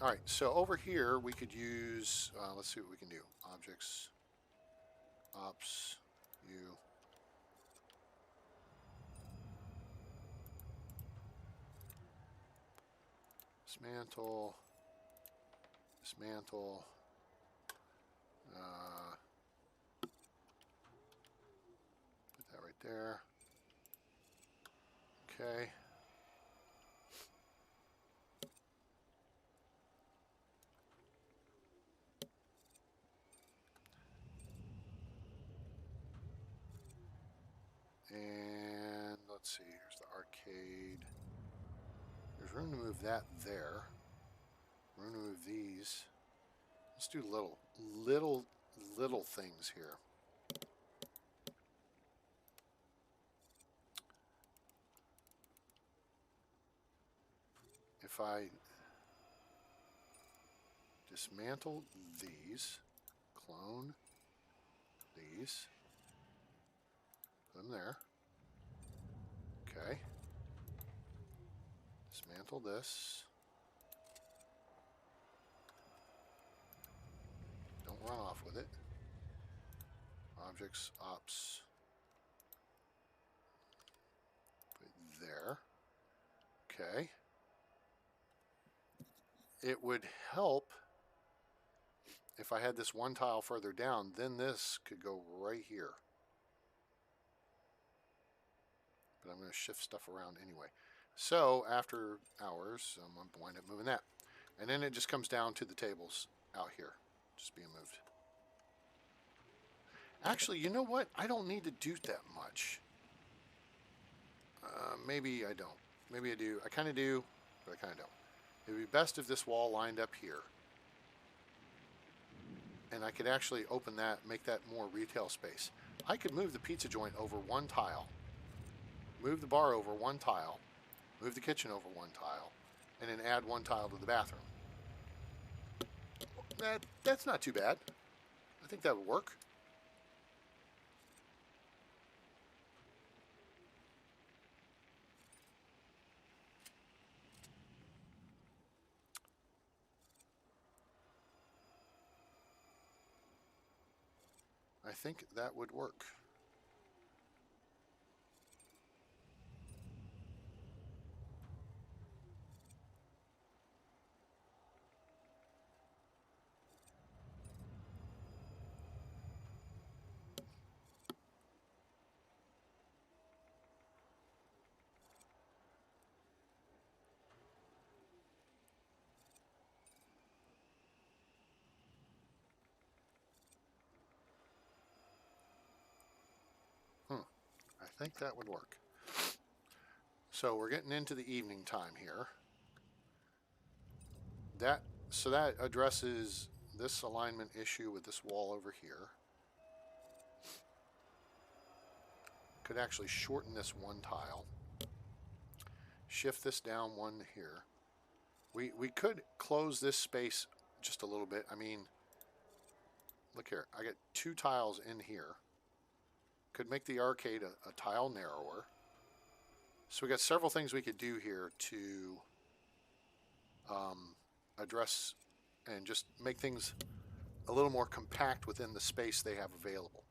All right, so over here we could use, let's see what we can do. Objects, ops, U. Dismantle, dismantle. Put that right there. Okay. And let's see, here's the arcade. There's room to move that there. Room to move these. Let's do little things here. If I dismantle these, clone these, put them there. Okay. Dismantle this. Don't run off with it. Objects, ops. Put it there. Okay. It would help if I had this one tile further down, then this could go right here. But I'm going to shift stuff around anyway. So after hours, I'm going to wind up moving that. And then it just comes down to the tables out here, just being moved. Actually, you know what? I don't need to do that much. Maybe I don't. Maybe I do. I kind of do, but I kind of don't. It would be best if this wall lined up here. And I could actually open that, make that more retail space. I could move the pizza joint over one tile. move the bar over one tile, move the kitchen over one tile, and then add one tile to the bathroom. That's not too bad. I think that would work. I think that would work. I think that would work. So we're getting into the evening time here. So that addresses this alignment issue with this wall over here. Could actually shorten this one tile. Shift this down one here. We could close this space just a little bit. I mean, look here. I got 2 tiles in here. Could make the arcade a tile narrower. So we got several things we could do here to address and just make things a little more compact within the space they have available.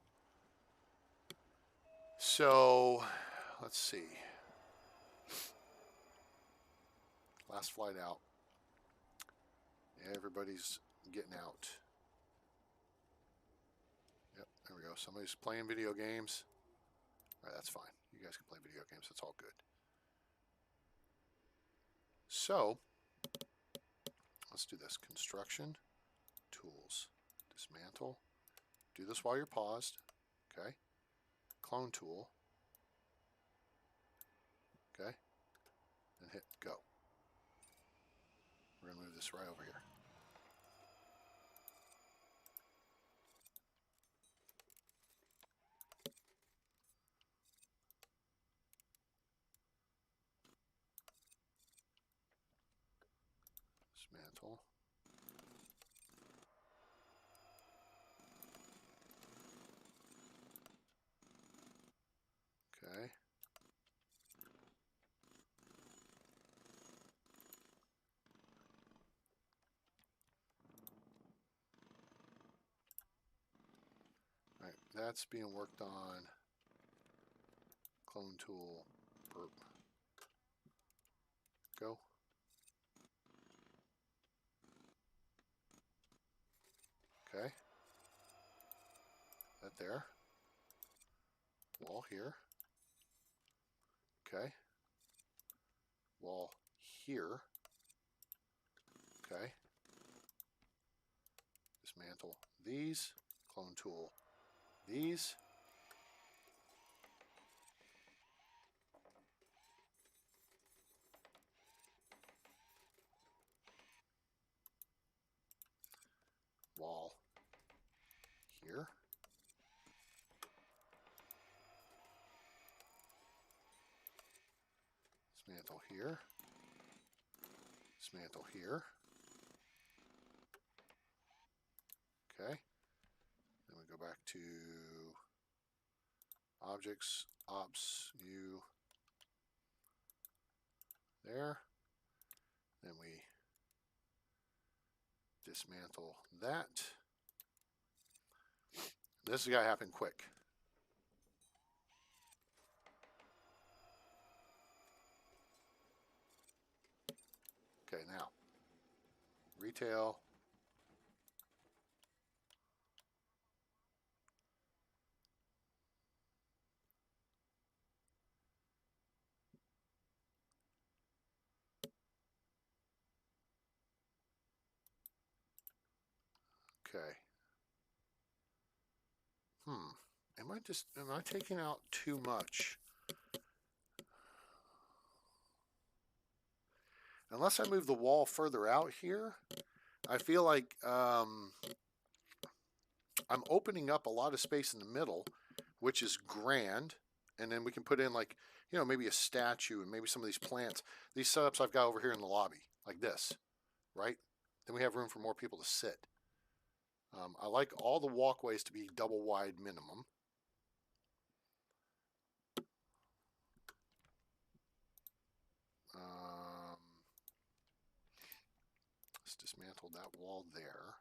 So let's see. Last flight out. Everybody's getting out. Yep, there we go. Somebody's playing video games. All right, that's fine. You guys can play video games. That's all good. So let's do this. Construction, tools, dismantle. Do this while you're paused. Okay. Clone tool. Okay. And hit go. We're going to move this right over here. Dismantle. Okay. All right, that's being worked on. Clone tool. Burp. Go. Okay. That there. Wall here. Okay. Wall here. Okay. Dismantle these. Clone tool these. Wall here. Dismantle here. Dismantle here. Okay. Then we go back to objects, ops, new. There. Then we dismantle that. This has got to happen quick. Okay, now retail. Okay. Am I taking out too much? Unless I move the wall further out here, I feel like I'm opening up a lot of space in the middle, which is grand And then we can put in like, you know, maybe a statue and maybe some of these plants. These setups I've got over here in the lobby, like this, right? Then we have room for more people to sit. I like all the walkways to be double wide minimum. Let's dismantle that wall there.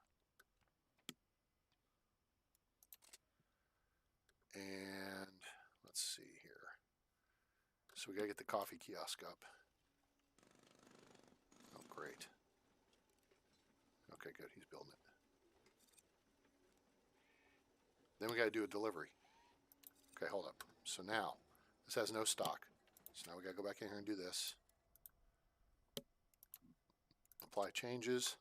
And let's see here. So we gotta get the coffee kiosk up. Oh, great. Okay, good. He's building it. Then we gotta do a delivery. Okay, hold up. So now, this has no stock. So now we gotta go back in here and do this. Apply changes.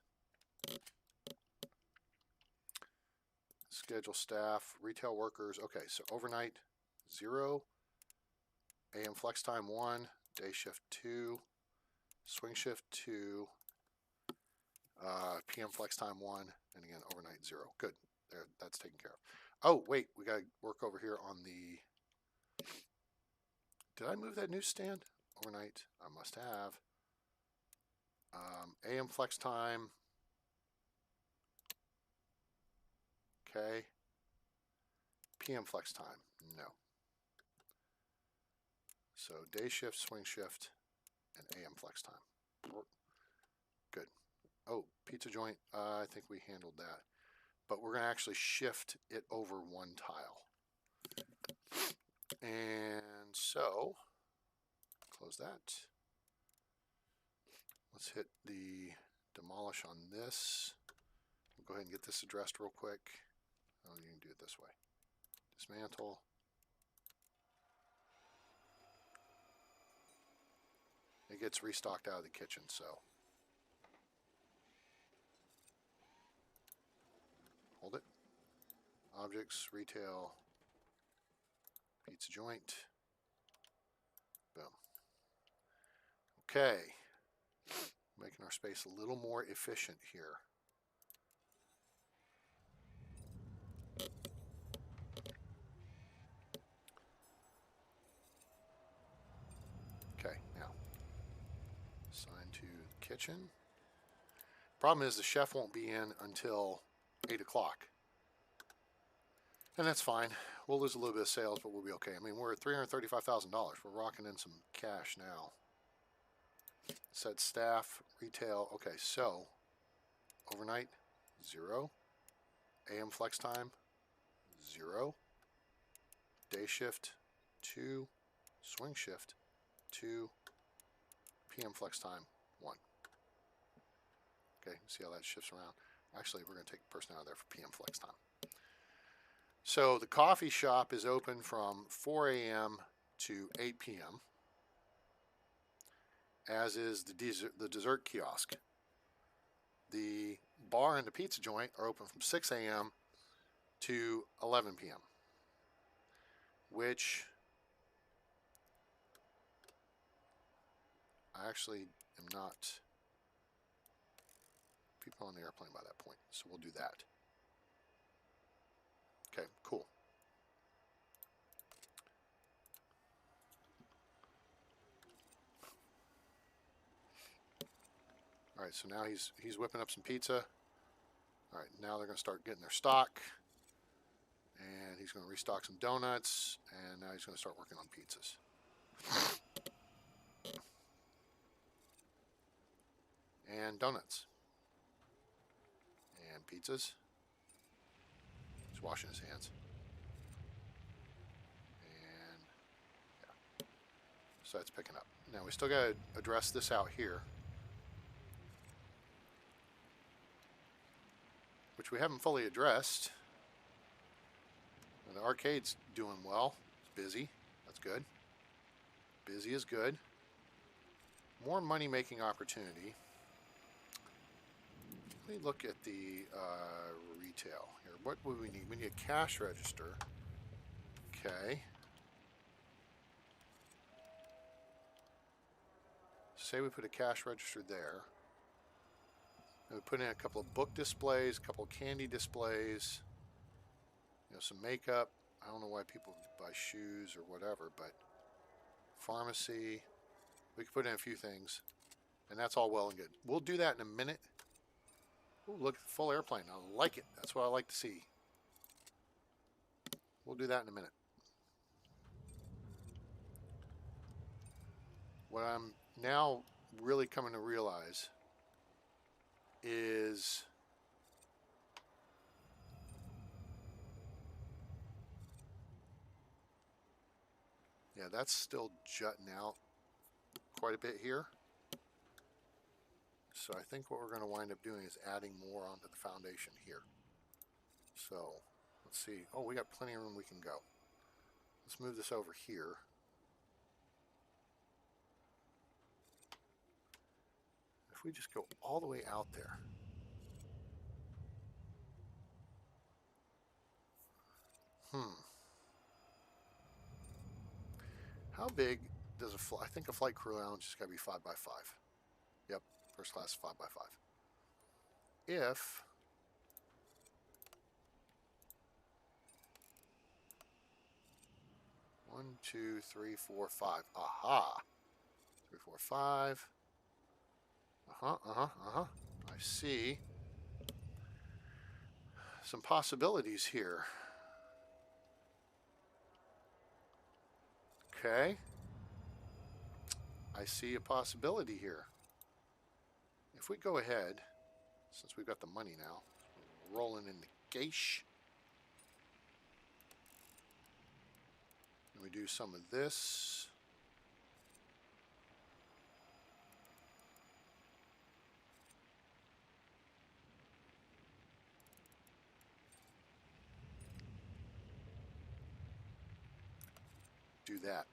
Schedule staff, retail workers. Okay, so overnight 0, AM flex time 1, day shift 2, swing shift 2, PM flex time 1, and again overnight 0. Good, there, that's taken care of. Oh wait, we got to work over here on the. Did I move that newsstand overnight? I must have. AM flex time. Okay. PM flex time. No. So day shift, swing shift, and AM flex time. Good. Oh, pizza joint. I think we handled that. But we're going to actually shift it over one tile. And so, close that. Let's hit the demolish on this. We'll go ahead and get this addressed real quick. Oh, you can do it this way. Dismantle. It gets restocked out of the kitchen, so. Hold it. Objects, retail, pizza joint. Boom. Okay. Making our space a little more efficient here. Okay, now assign to the kitchen. Problem is the chef won't be in until 8 o'clock. And that's fine. We'll lose a little bit of sales, but we'll be okay. I mean, we're at $335,000. We're rocking in some cash now. Set staff, retail. Okay, so overnight, 0. AM flex time, 0. Day shift, 2. Swing shift, 2. PM flex time, 1. Okay, see how that shifts around? Actually, we're going to take the person out of there for PM flex time. So the coffee shop is open from 4 a.m. to 8 p.m., as is the dessert kiosk. The bar and the pizza joint are open from 6 a.m. to 11 p.m., which I actually am not. People on the airplane by that point, so we'll do that. Okay, cool. All right, so now he's whipping up some pizza. All right, now they're going to start getting their stock, and he's going to restock some donuts, and now he's going to start working on pizzas. And donuts. And pizzas. He's washing his hands. And yeah. So that's picking up. Now we still got to address this out here, which we haven't fully addressed. The arcade's doing well. It's busy. That's good. Busy is good. More money-making opportunity. Let me look at the retail here. What would we need? We need a cash register. Okay. Say we put a cash register there. And we put in a couple of book displays, a couple of candy displays, you know, some makeup, I don't know why people buy shoes or whatever, but pharmacy, we could put in a few things, and that's all well and good. We'll do that in a minute. Ooh, look at the full airplane. I like it. That's what I like to see. We'll do that in a minute. What I'm now really coming to realize is yeah, that's still jutting out quite a bit here. So I think what we're going to wind up doing is adding more onto the foundation here. So let's see. Oh, we got plenty of room we can go. Let's move this over here. If we just go all the way out there. How big does a flight? I think a flight crew lounge has got to be 5 by 5. Yep, first class 5 by 5. If one, two, three, four, five. Aha. 3, 4, 5. I see some possibilities here. Okay. I see a possibility here. If we go ahead, since we've got the money now, rolling in the cash. And we do some of this. Do that.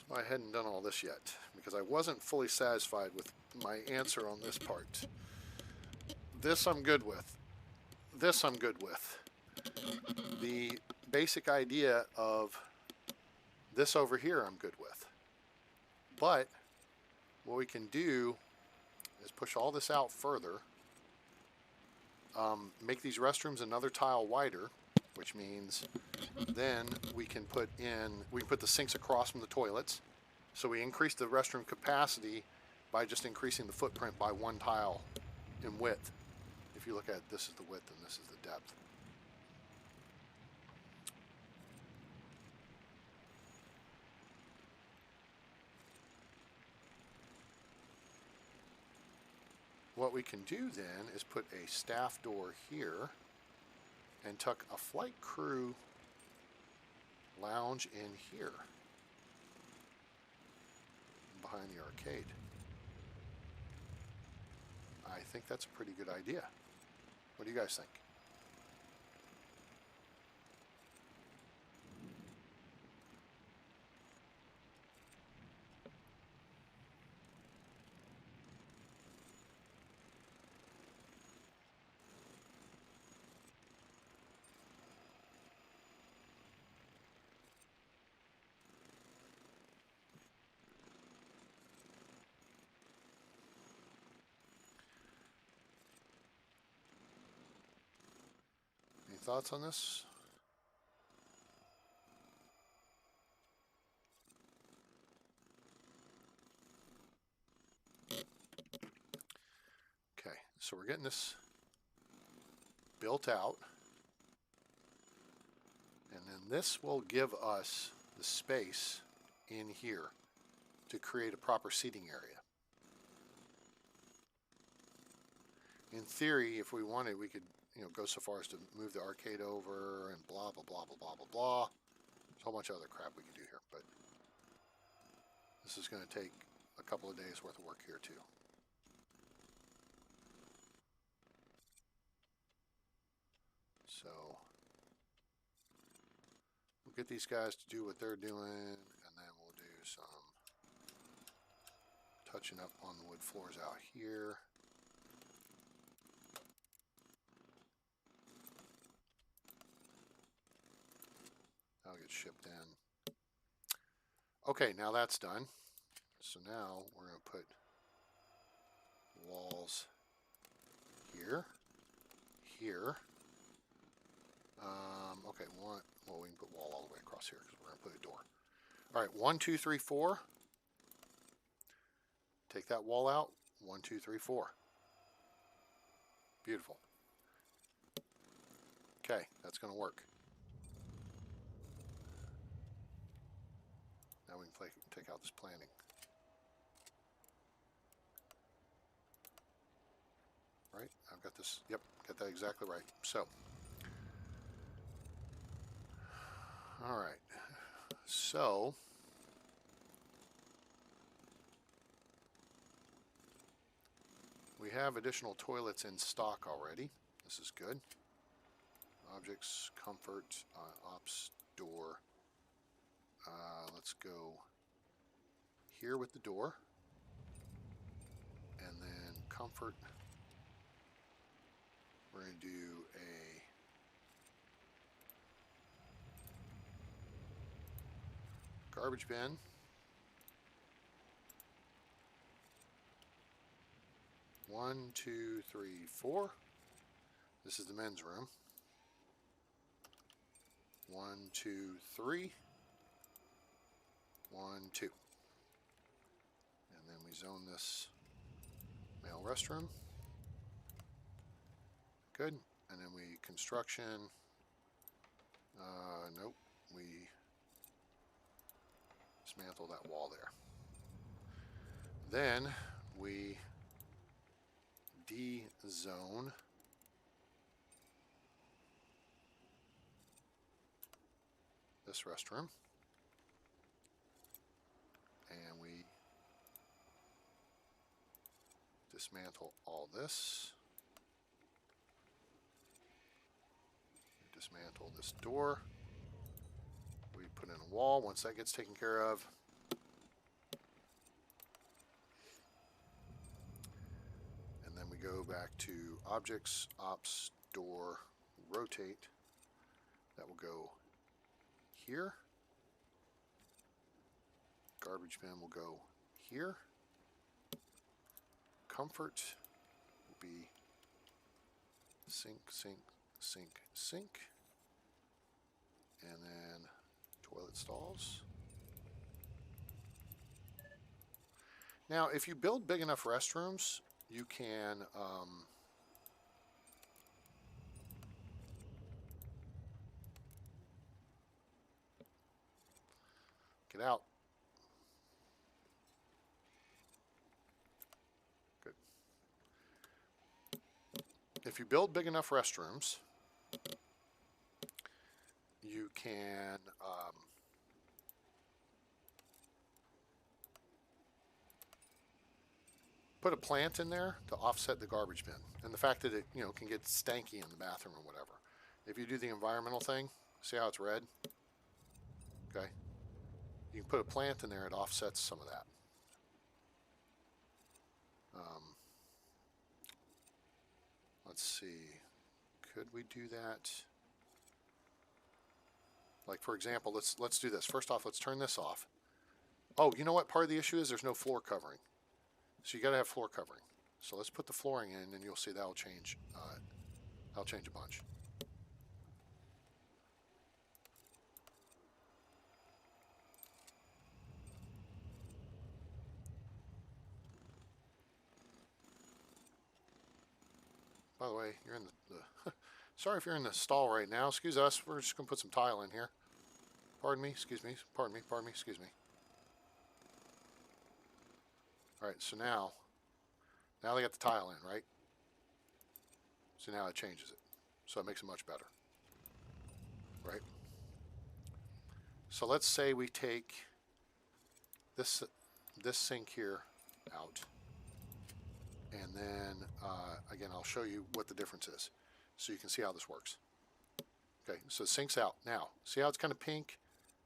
So I hadn't done all this yet because I wasn't fully satisfied with my answer on this part. This I'm good with. This I'm good with. The basic idea of this over here I'm good with. But what we can do is push all this out further. Make these restrooms another tile wider, which means then we can put the sinks across from the toilets. So we increase the restroom capacity by just increasing the footprint by 1 tile in width. If you look at it, this is the width and this is the depth. What we can do then is put a staff door here and tuck a flight crew lounge in here behind the arcade. I think that's a pretty good idea. What do you guys think? Any thoughts on this? Okay, so we're getting this built out. And then this will give us the space in here to create a proper seating area. In theory, if we wanted, we could, go so far as to move the arcade over and blah, blah, blah, blah, blah, blah, blah. There's a whole bunch of other crap we could do here, but this is going to take a couple of days worth of work here too. So we'll get these guys to do what they're doing, and then we'll do some touching up on the wood floors out here. That'll get shipped in. Okay, now that's done. So now we're going to put walls here, here, Okay, well, we can put wall all the way across here because we're going to put a door. All right, 1, 2, 3, 4. Take that wall out. 1, 2, 3, 4. Beautiful. Okay, that's going to work. Now we can take out this planning. Right? I've got this. Yep, got that exactly right. So, all right. So, we have additional toilets in stock already. This is good. Objects, comfort, ops, door. Let's go here with the door. And then comfort. We're going to do a garbage bin. One, two, three, four. This is the men's room. 1, 2, 3. 1, 2. And then we zone this male restroom. Good. And then we construction. Nope. We dismantle that wall there. Then we de-zone this restroom. And we dismantle all this. We dismantle this door. We put in a wall once that gets taken care of. And then we go back to objects, ops, door, rotate. That will go here. Garbage bin will go here. Comfort will be sink, sink, sink, sink. And then toilet stalls. Now, if you build big enough restrooms, you can get out. Good. If you build big enough restrooms, you can put a plant in there to offset the garbage bin and the fact that it can get stanky in the bathroom or whatever. If you do the environmental thing, see how it's red? Okay. You can put a plant in there, it offsets some of that. Let's see. Could we do that? Like, for example, let's do this. First off, let's turn this off. Oh, you know what part of the issue is? There's no floor covering. So you got to have floor covering. So let's put the flooring in, and you'll see that'll change. That'll change a bunch. By the way, you're in the sorry if you're in the stall right now. Excuse us. We're just gonna put some tile in here. Pardon me. Excuse me. Pardon me. Pardon me. Excuse me. All right. So now they got the tile in, right? So now it changes it. So it makes it much better, right? So let's say we take this sink here out. And then, again, I'll show you what the difference is so you can see how this works. Okay, so sink's out. Now, see how it's kind of pink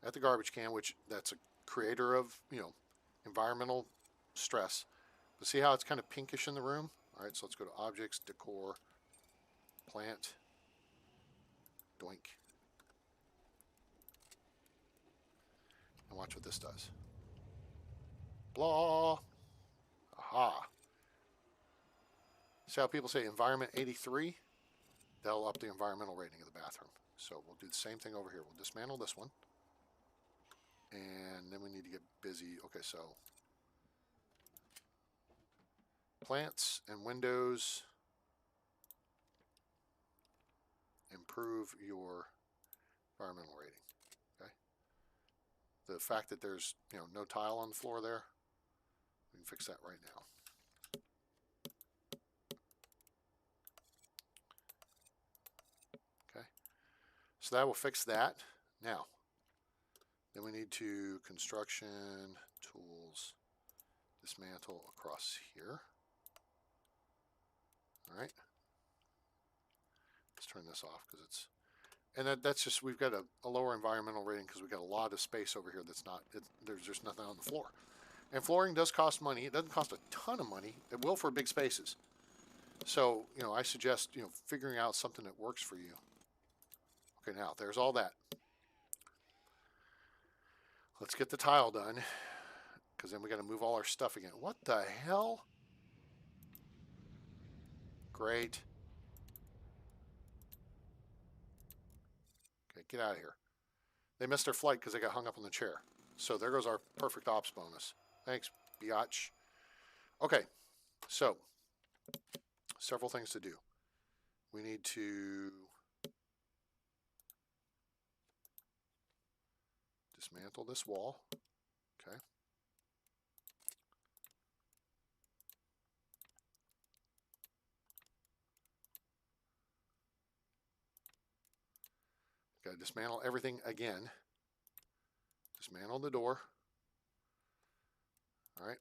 at the garbage can, which that's a creator of, environmental stress. But see how it's kind of pinkish in the room? All right, so let's go to Objects, Decor, Plant, Doink. And watch what this does. Blah. Aha. See how people say environment 83? That'll up the environmental rating of the bathroom. So we'll do the same thing over here. We'll dismantle this one. And then we need to get busy. Okay, so plants and windows. Improve your environmental rating. Okay. The fact that there's no tile on the floor there, we can fix that right now. Okay. So that will fix that. Now, then we need to construction tools dismantle across here. All right. Let's turn this off because it's, and that's just, we've got a lower environmental rating because we've got a lot of space over here that's not, there's just nothing on the floor. And flooring does cost money. It doesn't cost a ton of money. It will for big spaces. So, I suggest, figuring out something that works for you. Okay, now there's all that. Let's get the tile done because then we got to move all our stuff again. What the hell? Great. Okay, get out of here. They missed their flight because they got hung up on the chair. So there goes our perfect ops bonus. Thanks, biatch. Okay, so several things to do. We need to dismantle this wall. Okay. Got to dismantle everything again. Dismantle the door. All right.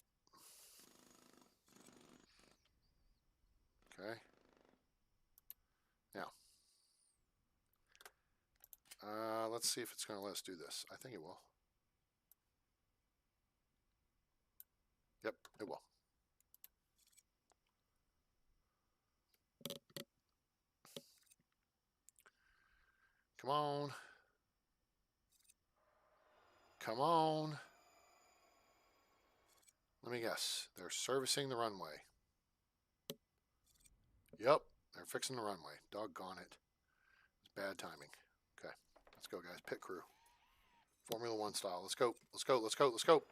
Okay. Now, let's see if it's going to let us do this. I think it will. Yep, it will. Come on. Come on. Let me guess. They're servicing the runway. Yep, they're fixing the runway. Doggone it. It's bad timing. Okay, let's go, guys. Pit crew. Formula One style. Let's go. Let's go. Let's go. Let's go.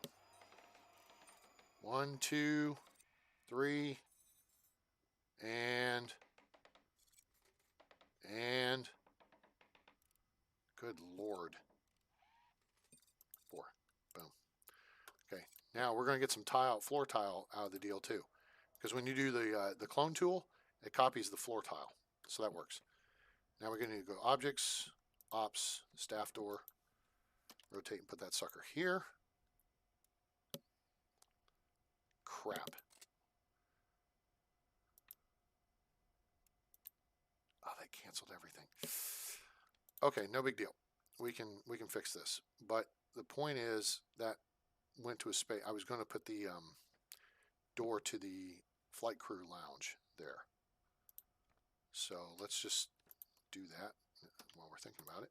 1, 2, 3, and good Lord. 4. Boom. Okay, now we're going to get some floor tile out of the deal too, because when you do the clone tool, it copies the floor tile, so that works. Now we're going to go objects, ops, staff door, rotate and put that sucker here. Crap. Oh, they canceled everything. Okay, no big deal. We can fix this. But the point is that went to a space. I was going to put the door to the flight crew lounge there. So let's just do that while we're thinking about it.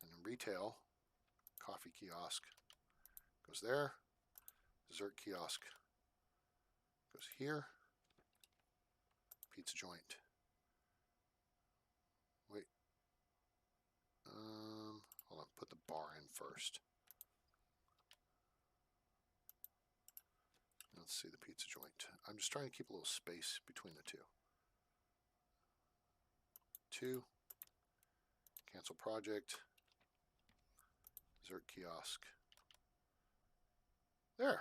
And then retail, coffee kiosk goes there. Dessert kiosk goes here. Pizza joint. Wait. Hold on. Put the bar in first. Let's see the pizza joint. I'm just trying to keep a little space between the two. 2. Cancel project. Dessert kiosk. There.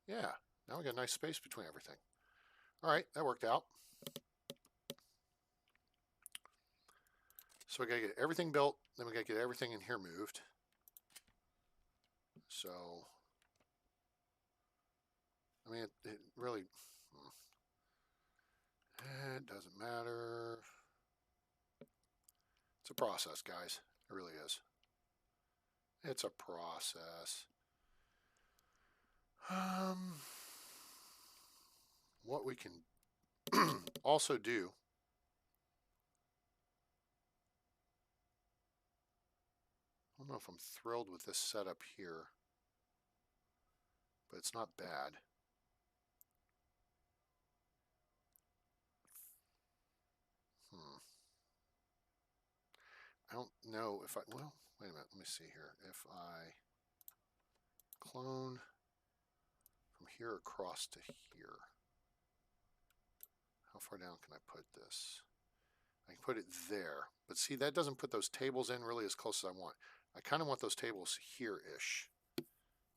Yeah. Now we got a nice space between everything. All right, that worked out. So we got to get everything built, then we got to get everything in here moved. So, I mean, it really, it doesn't matter. It's a process, guys. It really is. It's a process. What we can also do, I don't know if I'm thrilled with this setup here, but it's not bad. I don't know if I, well, wait a minute, let me see here. If I clone from here across to here, how far down can I put this? I can put it there, but see, that doesn't put those tables in really as close as I want. I kind of want those tables here-ish.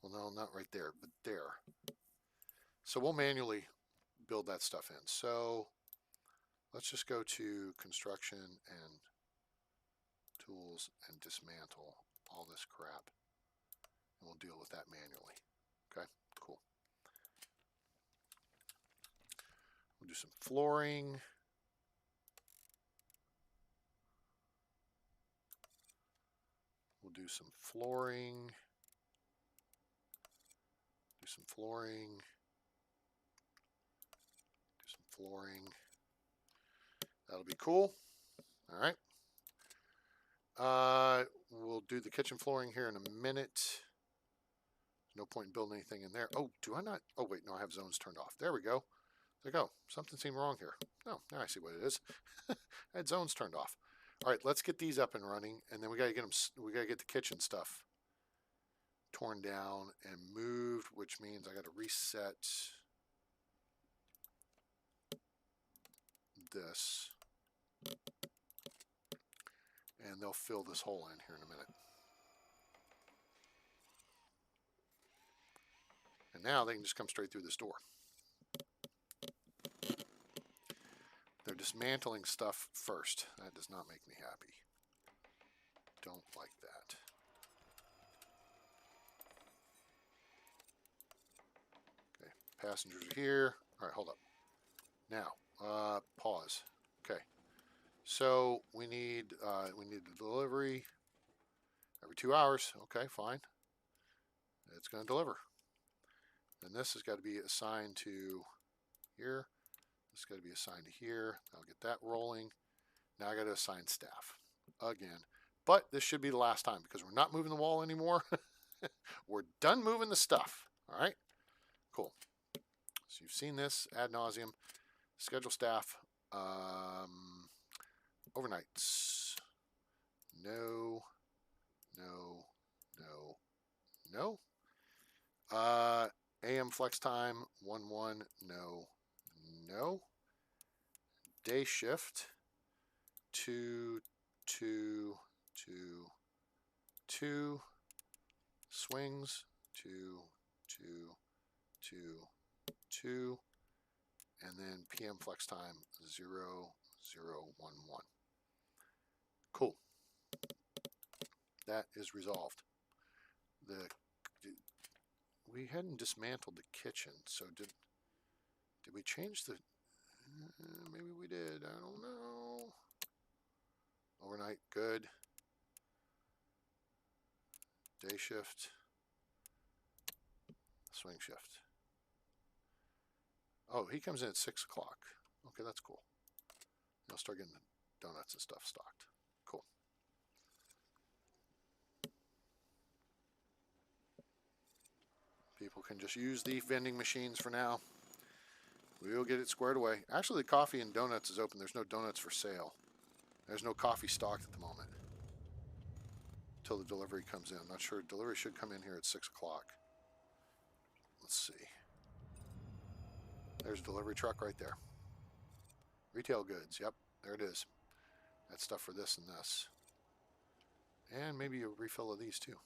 Well, no, not right there, but there. So we'll manually build that stuff in. So let's just go to construction and tools and dismantle all this crap. And we'll deal with that manually. Okay, cool. We'll do some flooring. We'll do some flooring. Do some flooring. Do some flooring. That'll be cool. All right. We'll do the kitchen flooring here in a minute. There's no point in building anything in there. Oh, do I not? Oh, wait, no, I have zones turned off. There we go. There we go. Something seemed wrong here. No, now I see what it is. I had zones turned off. All right, let's get these up and running, and then we got to get them. We got to get the kitchen stuff torn down and moved, which means I got to reset this, and they'll fill this hole in here in a minute. And now they can just come straight through this door. They're dismantling stuff first. That does not make me happy. Don't like that. Okay, passengers are here. All right, hold up. Now, pause. Okay, so we need the delivery every 2 hours. Okay, fine. It's going to deliver. And this has got to be assigned to here. This has got to be assigned to here. I'll get that rolling. Now I got to assign staff again. But this should be the last time because we're not moving the wall anymore. We're done moving the stuff. All right, cool. So you've seen this ad nauseum. Schedule staff. Overnights. No. No. No. No. AM flex time 1-1. No. No. Day shift 2-2-2-2. Swings 2-2-2-2. And then PM flex time 0-0-1-1. Cool. That is resolved. We hadn't dismantled the kitchen, so did we change the? Maybe we did. I don't know. Overnight, good. Day shift. Swing shift. Oh, he comes in at 6 o'clock. Okay, that's cool. I'll start getting the donuts and stuff stocked. Cool. People can just use the vending machines for now. We'll get it squared away. Actually, the coffee and donuts is open. There's no donuts for sale. There's no coffee stocked at the moment. Until the delivery comes in. I'm not sure. Delivery should come in here at 6 o'clock. Let's see. There's a delivery truck right there. Retail goods. Yep, there it is. That's stuff for this and this. And maybe a refill of these too.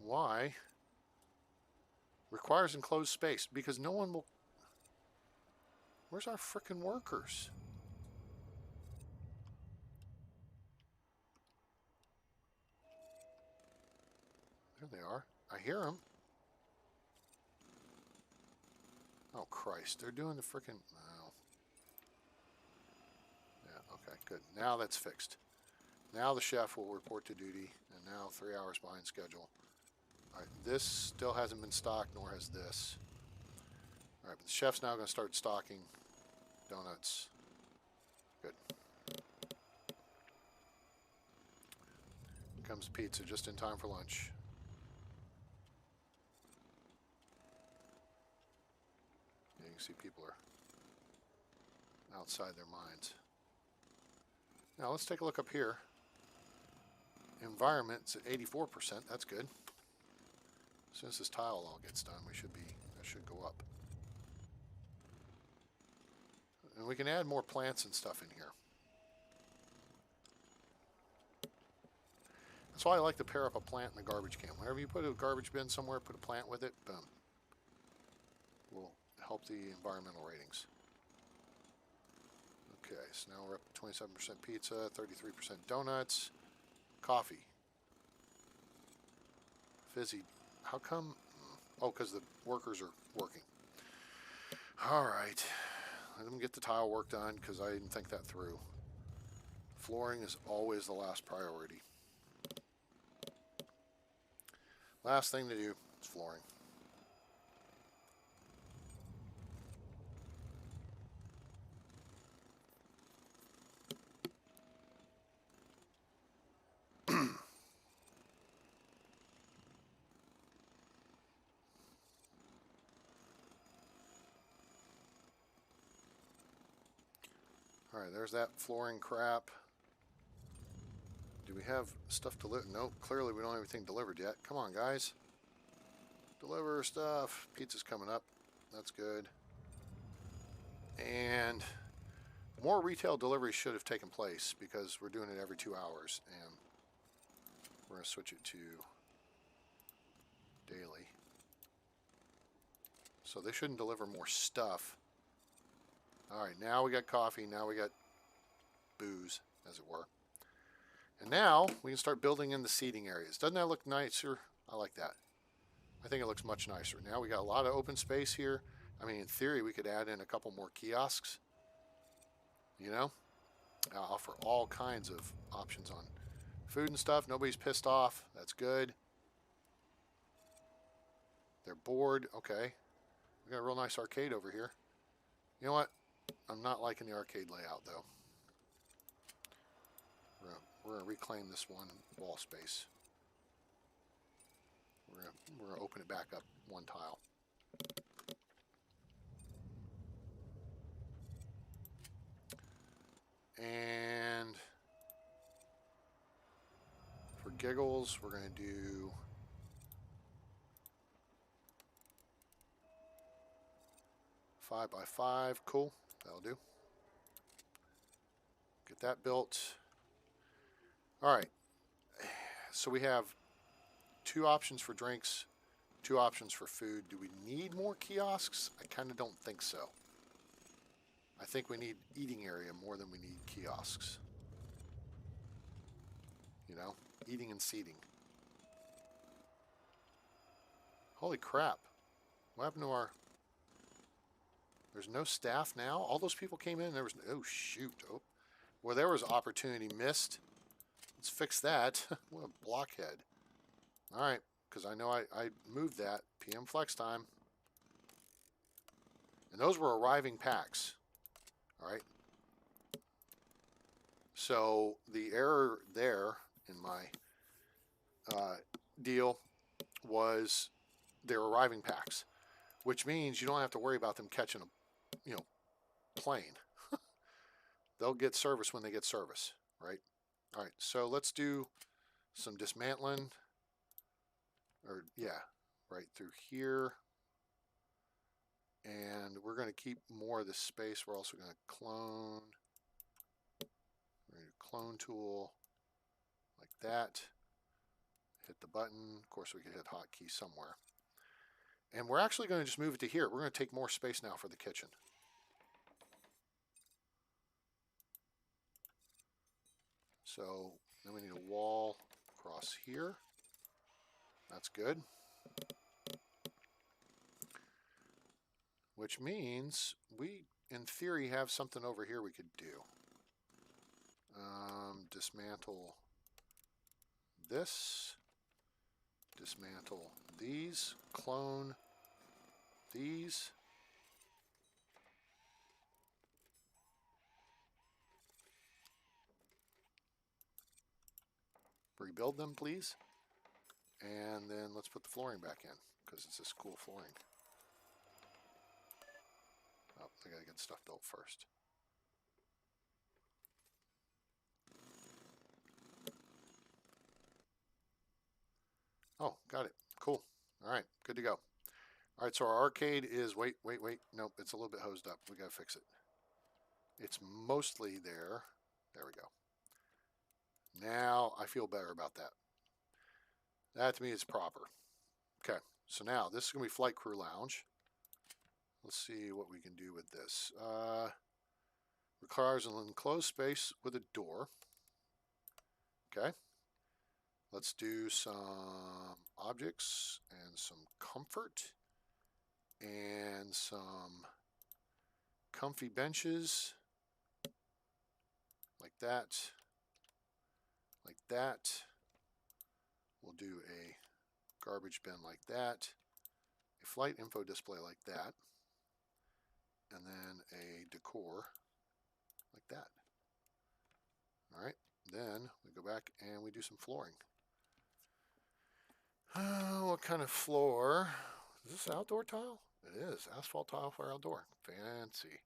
Why? Requires enclosed space because no one will. Where's our frickin' workers? There they are. I hear them. Oh Christ! They're doing the frickin'. Oh. Yeah. Okay. Good. Now that's fixed. Now the chef will report to duty, and now 3 hours behind schedule. All right, this still hasn't been stocked, nor has this. All right, but the chef's now going to start stocking donuts. Good. Here comes pizza just in time for lunch. Yeah, you can see people are outside their minds. Now let's take a look up here. Environment's at 84%. That's good. As soon as this tile all gets done, that should go up. And we can add more plants and stuff in here. That's why I like to pair up a plant and a garbage can. Whenever you put a garbage bin somewhere, put a plant with it, boom. Will help the environmental ratings. Okay, so now we're up to 27% pizza, 33% donuts, coffee. Fizzy. How come? Oh, because the workers are working. All right. Let them get the tile work done because I didn't think that through. Flooring is always the last priority. Last thing to do is flooring. All right, there's that flooring crap. Do we have stuff delivered? Nope, clearly we don't have anything delivered yet. Come on, guys. Deliver stuff. Pizza's coming up. That's good. And more retail deliveries should have taken place because we're doing it every 2 hours. And we're going to switch it to daily. So they shouldn't deliver more stuff. All right, now we got coffee. Now we got booze, as it were. And now we can start building in the seating areas. Doesn't that look nicer? I like that. I think it looks much nicer. Now we got a lot of open space here. I mean, in theory, we could add in a couple more kiosks. You know? Offer all kinds of options on food and stuff. Nobody's pissed off. That's good. They're bored. Okay. We got a real nice arcade over here. You know what? I'm not liking the arcade layout, though. We're going to reclaim this one wall space. We're going to open it back up one tile. And for giggles, we're going to do five by 5. Cool. That'll do. Get that built. All right. So we have 2 options for drinks, 2 options for food. Do we need more kiosks? I kind of don't think so. I think we need eating area more than we need kiosks. You know, eating and seating. Holy crap. What happened to our... There's no staff now? All those people came in and there was... Oh, shoot. Oh. Well, there was opportunity missed. Let's fix that. What a blockhead. All right, because I know I moved that. PM flex time. And those were arriving packs. All right. So the error there in my deal was they're arriving packs, which means you don't have to worry about them catching a, plane. They'll get service when they get service, right? All right, so let's do some dismantling. Or, yeah, right through here. And we're going to keep more of this space. We're also going to clone. We're going to clone tool like that. Hit the button. Of course, we could hit hotkey somewhere. And we're actually going to just move it to here. We're going to take more space now for the kitchen. So then we need a wall across here. That's good. Which means we, in theory, have something over here we could do. Dismantle this. Dismantle these. Clone these. rebuild them, please. And then let's put the flooring back in, because it's this cool flooring. Oh, I gotta get stuff built first. Oh, got it. Cool. All right, good to go. All right, so our arcade is, wait. Nope, it's a little bit hosed up. We gotta fix it. It's mostly there. There we go. Now I feel better about that. That to me is proper. Okay, so now this is gonna be Flight Crew Lounge. Let's see what we can do with this. Requires an enclosed space with a door. Okay. Let's do some objects and some comfort and some comfy benches like that. Like that. We'll do a garbage bin like that. A flight info display like that. And then a decor like that. All right. Then we go back and we do some flooring. What kind of floor? Is this outdoor tile? It is. Asphalt tile for outdoor. Fancy.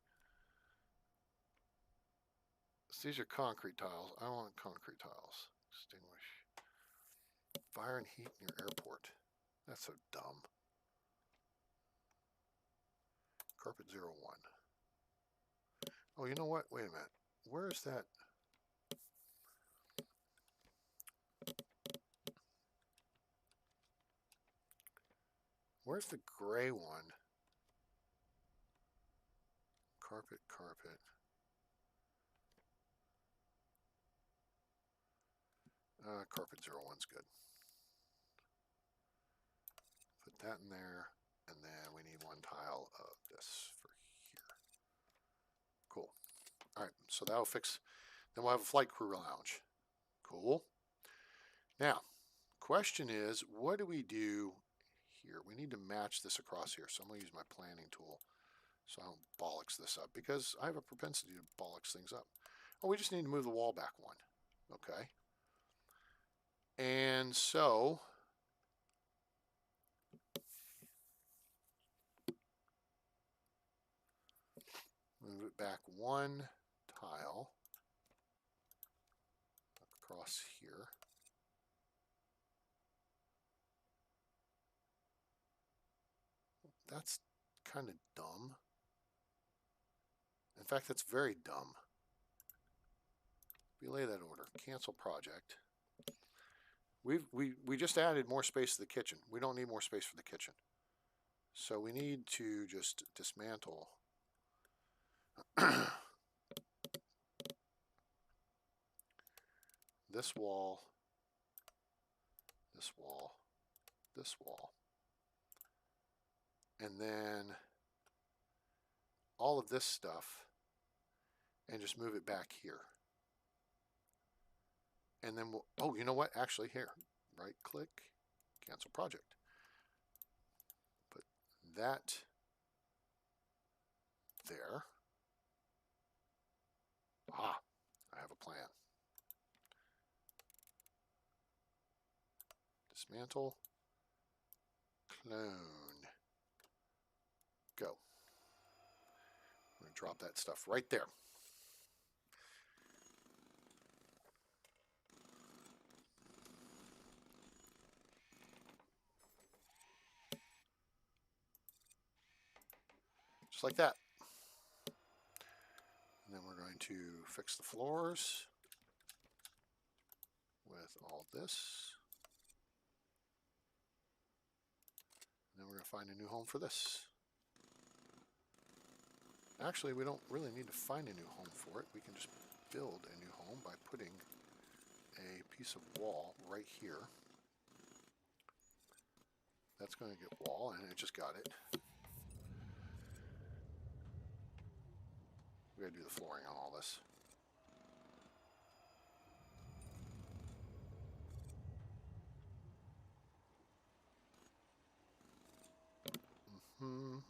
So these are concrete tiles. I want concrete tiles. Extinguish. Fire and heat in your airport. That's so dumb. Carpet 01. Oh, you know what? Wait a minute. Where is that? Where's the gray one? Carpet. Carpet 01's good. Put that in there, and then we need one tile of this for here. Cool. All right, so that'll fix. Then we'll have a Flight Crew Lounge. Cool. Now, question is, what do we do here? We need to match this across here, so I'm going to use my planning tool so I don't bollocks this up, because I have a propensity to bollocks things up. Oh, we just need to move the wall back one. Okay. And so move it back one tile across here. That's kind of dumb. In fact, that's very dumb. Relay that order. Cancel project. We just added more space to the kitchen. We don't need more space for the kitchen. So we need to just dismantle this wall, this wall, this wall. And then all of this stuff, and just move it back here. And then we'll, oh, you know what? Actually, here, right click, cancel project. Put that there. Ah, I have a plan. Dismantle, clone, go. I'm going to drop that stuff right there. Just like that. And then we're going to fix the floors with all this. And then we're going to find a new home for this. Actually, we don't really need to find a new home for it. We can just build a new home by putting a piece of wall right here. That's going to get wall, and it just got it. We got to do the flooring on all this. All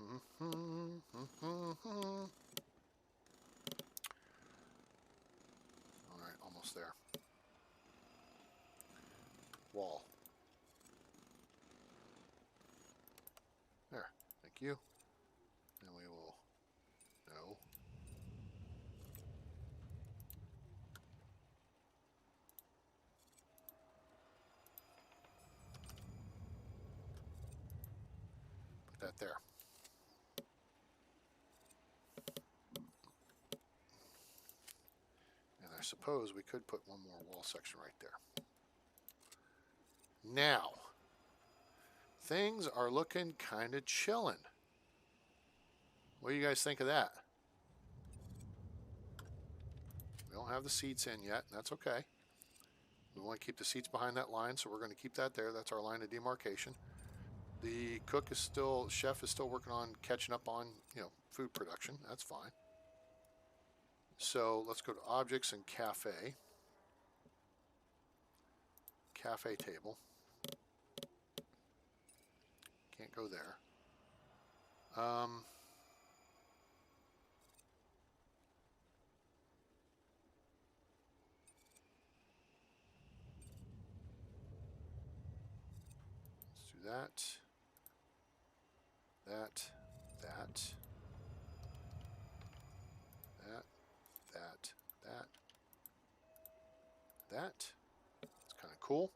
right, almost there. wall. There. Thank you. And we will... No. Put that there. And I suppose we could put one more wall section right there. Now, things are looking kind of chillin'. What do you guys think of that? We don't have the seats in yet, and that's okay. We want to keep the seats behind that line, so we're going to keep that there. That's our line of demarcation. The chef is still working on catching up on, food production. That's fine. So let's go to objects and cafe. Cafe table. Can't go there. Let's do that. That. It's kind of cool.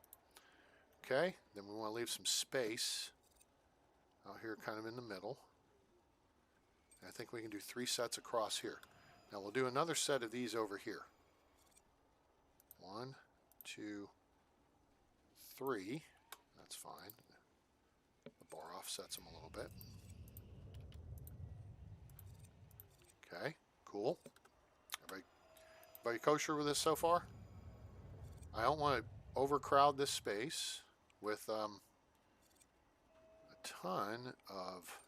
Okay, then we want to leave some space out here kind of in the middle. And I think we can do 3 sets across here. Now we'll do another set of these over here. 1, 2, 3. That's fine. The bar offsets them a little bit. Okay, cool. Everybody kosher with this so far? I don't want to overcrowd this space with a ton of...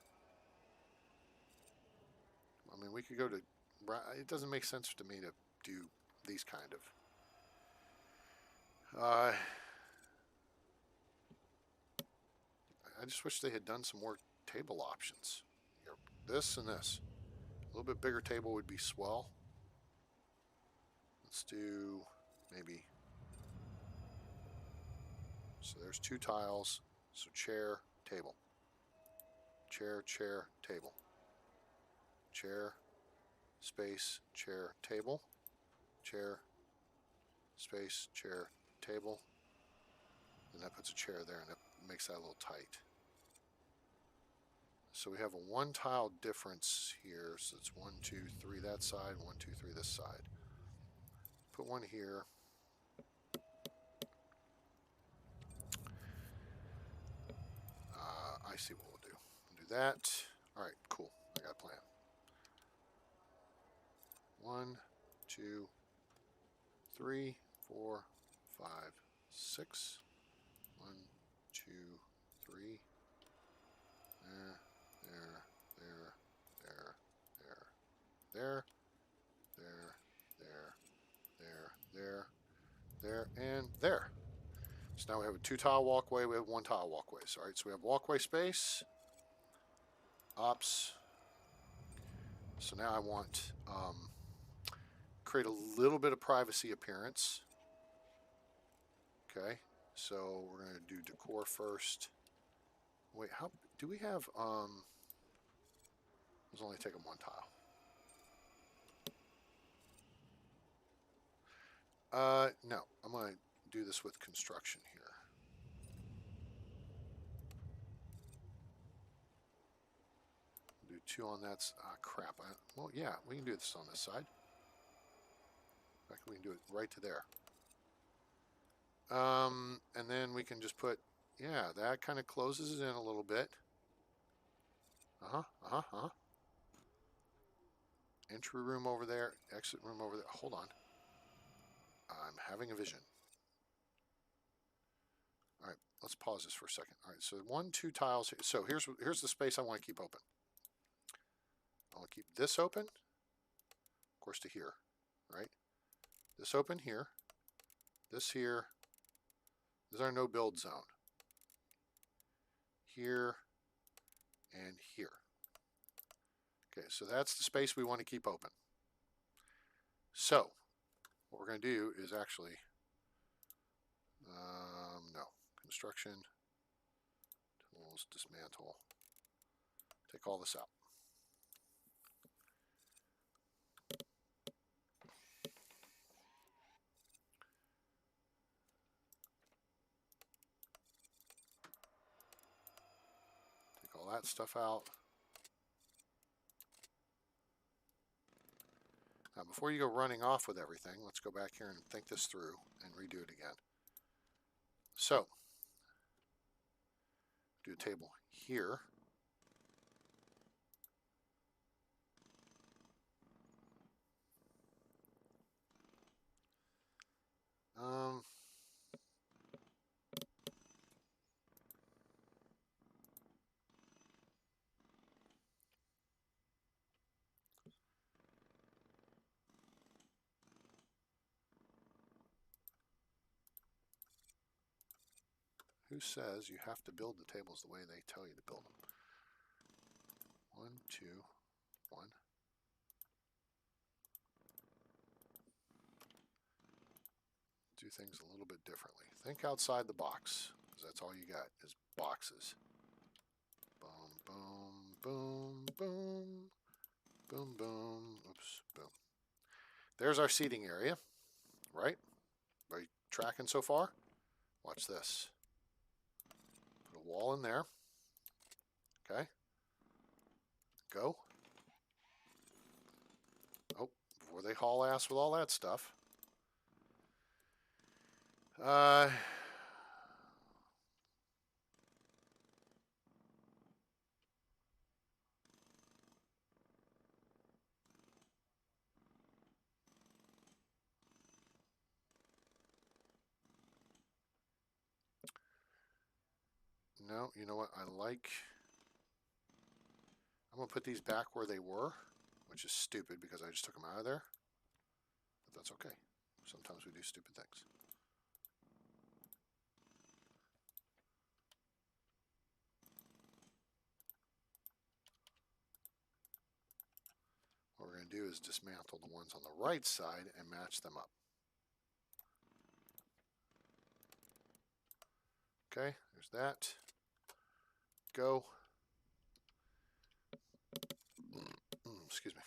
I mean, we could go to... It doesn't make sense to me to do these kind of... I just wish they had done some more table options. This and this. A little bit bigger table would be swell. Let's do maybe... So there's 2 tiles. So chair, table. Chair, table. Chair, space, chair, table. Chair, space, chair, table. And that puts a chair there, and it makes that a little tight. So we have a 1 tile difference here. So it's 1, 2, 3 that side, 1, 2, 3 this side. Put 1 here. I see what we'll do. We'll do that. All right, cool. I got a plan. 1, 2, 3, 4, 5, 6. 1, 2, 3. There, and there. So now we have a 2 tile walkway, we have 1 tile walkway. All right, so we have walkway space, ops. So now I want create a little bit of privacy appearance. Okay, so we're going to do decor first. Wait, how do we have? Let's only take them 1 tile. No, I'm going to do this with construction here. Do 2 on that. Crap. Well, yeah, we can do this on this side. In fact, we can do it right to there. And then we can just put, yeah, that kind of closes it in a little bit. Entry room over there, exit room over there. Hold on. I'm having a vision. All right, let's pause this for a second. All right, so 1, 2 tiles here. So here's the space I want to keep open. I want to keep this open, of course, to here, right? This open here, this here. This is our no build zone. Here and here. Okay, so that's the space we want to keep open. So what we're going to do is actually, no, construction, tools, dismantle. Take all this out. Take all that stuff out. Now, before you go running off with everything, let's go back here and think this through and redo it again. So, do a table here. Who says you have to build the tables the way they tell you to build them? 1, 2, 1. Do things a little bit differently. Think outside the box, because that's all you got is boxes. Boom, boom, boom, boom, boom, boom. Oops, boom. There's our seating area, right? Are you tracking so far? Watch this. Put a wall in there. Okay. Go. Oh, before they haul ass with all that stuff. No, you know what? I'm going to put these back where they were, which is stupid because I just took them out of there. But that's okay. Sometimes we do stupid things. What we're going to do is dismantle the ones on the right side and match them up. Okay, there's that. Go. Excuse me.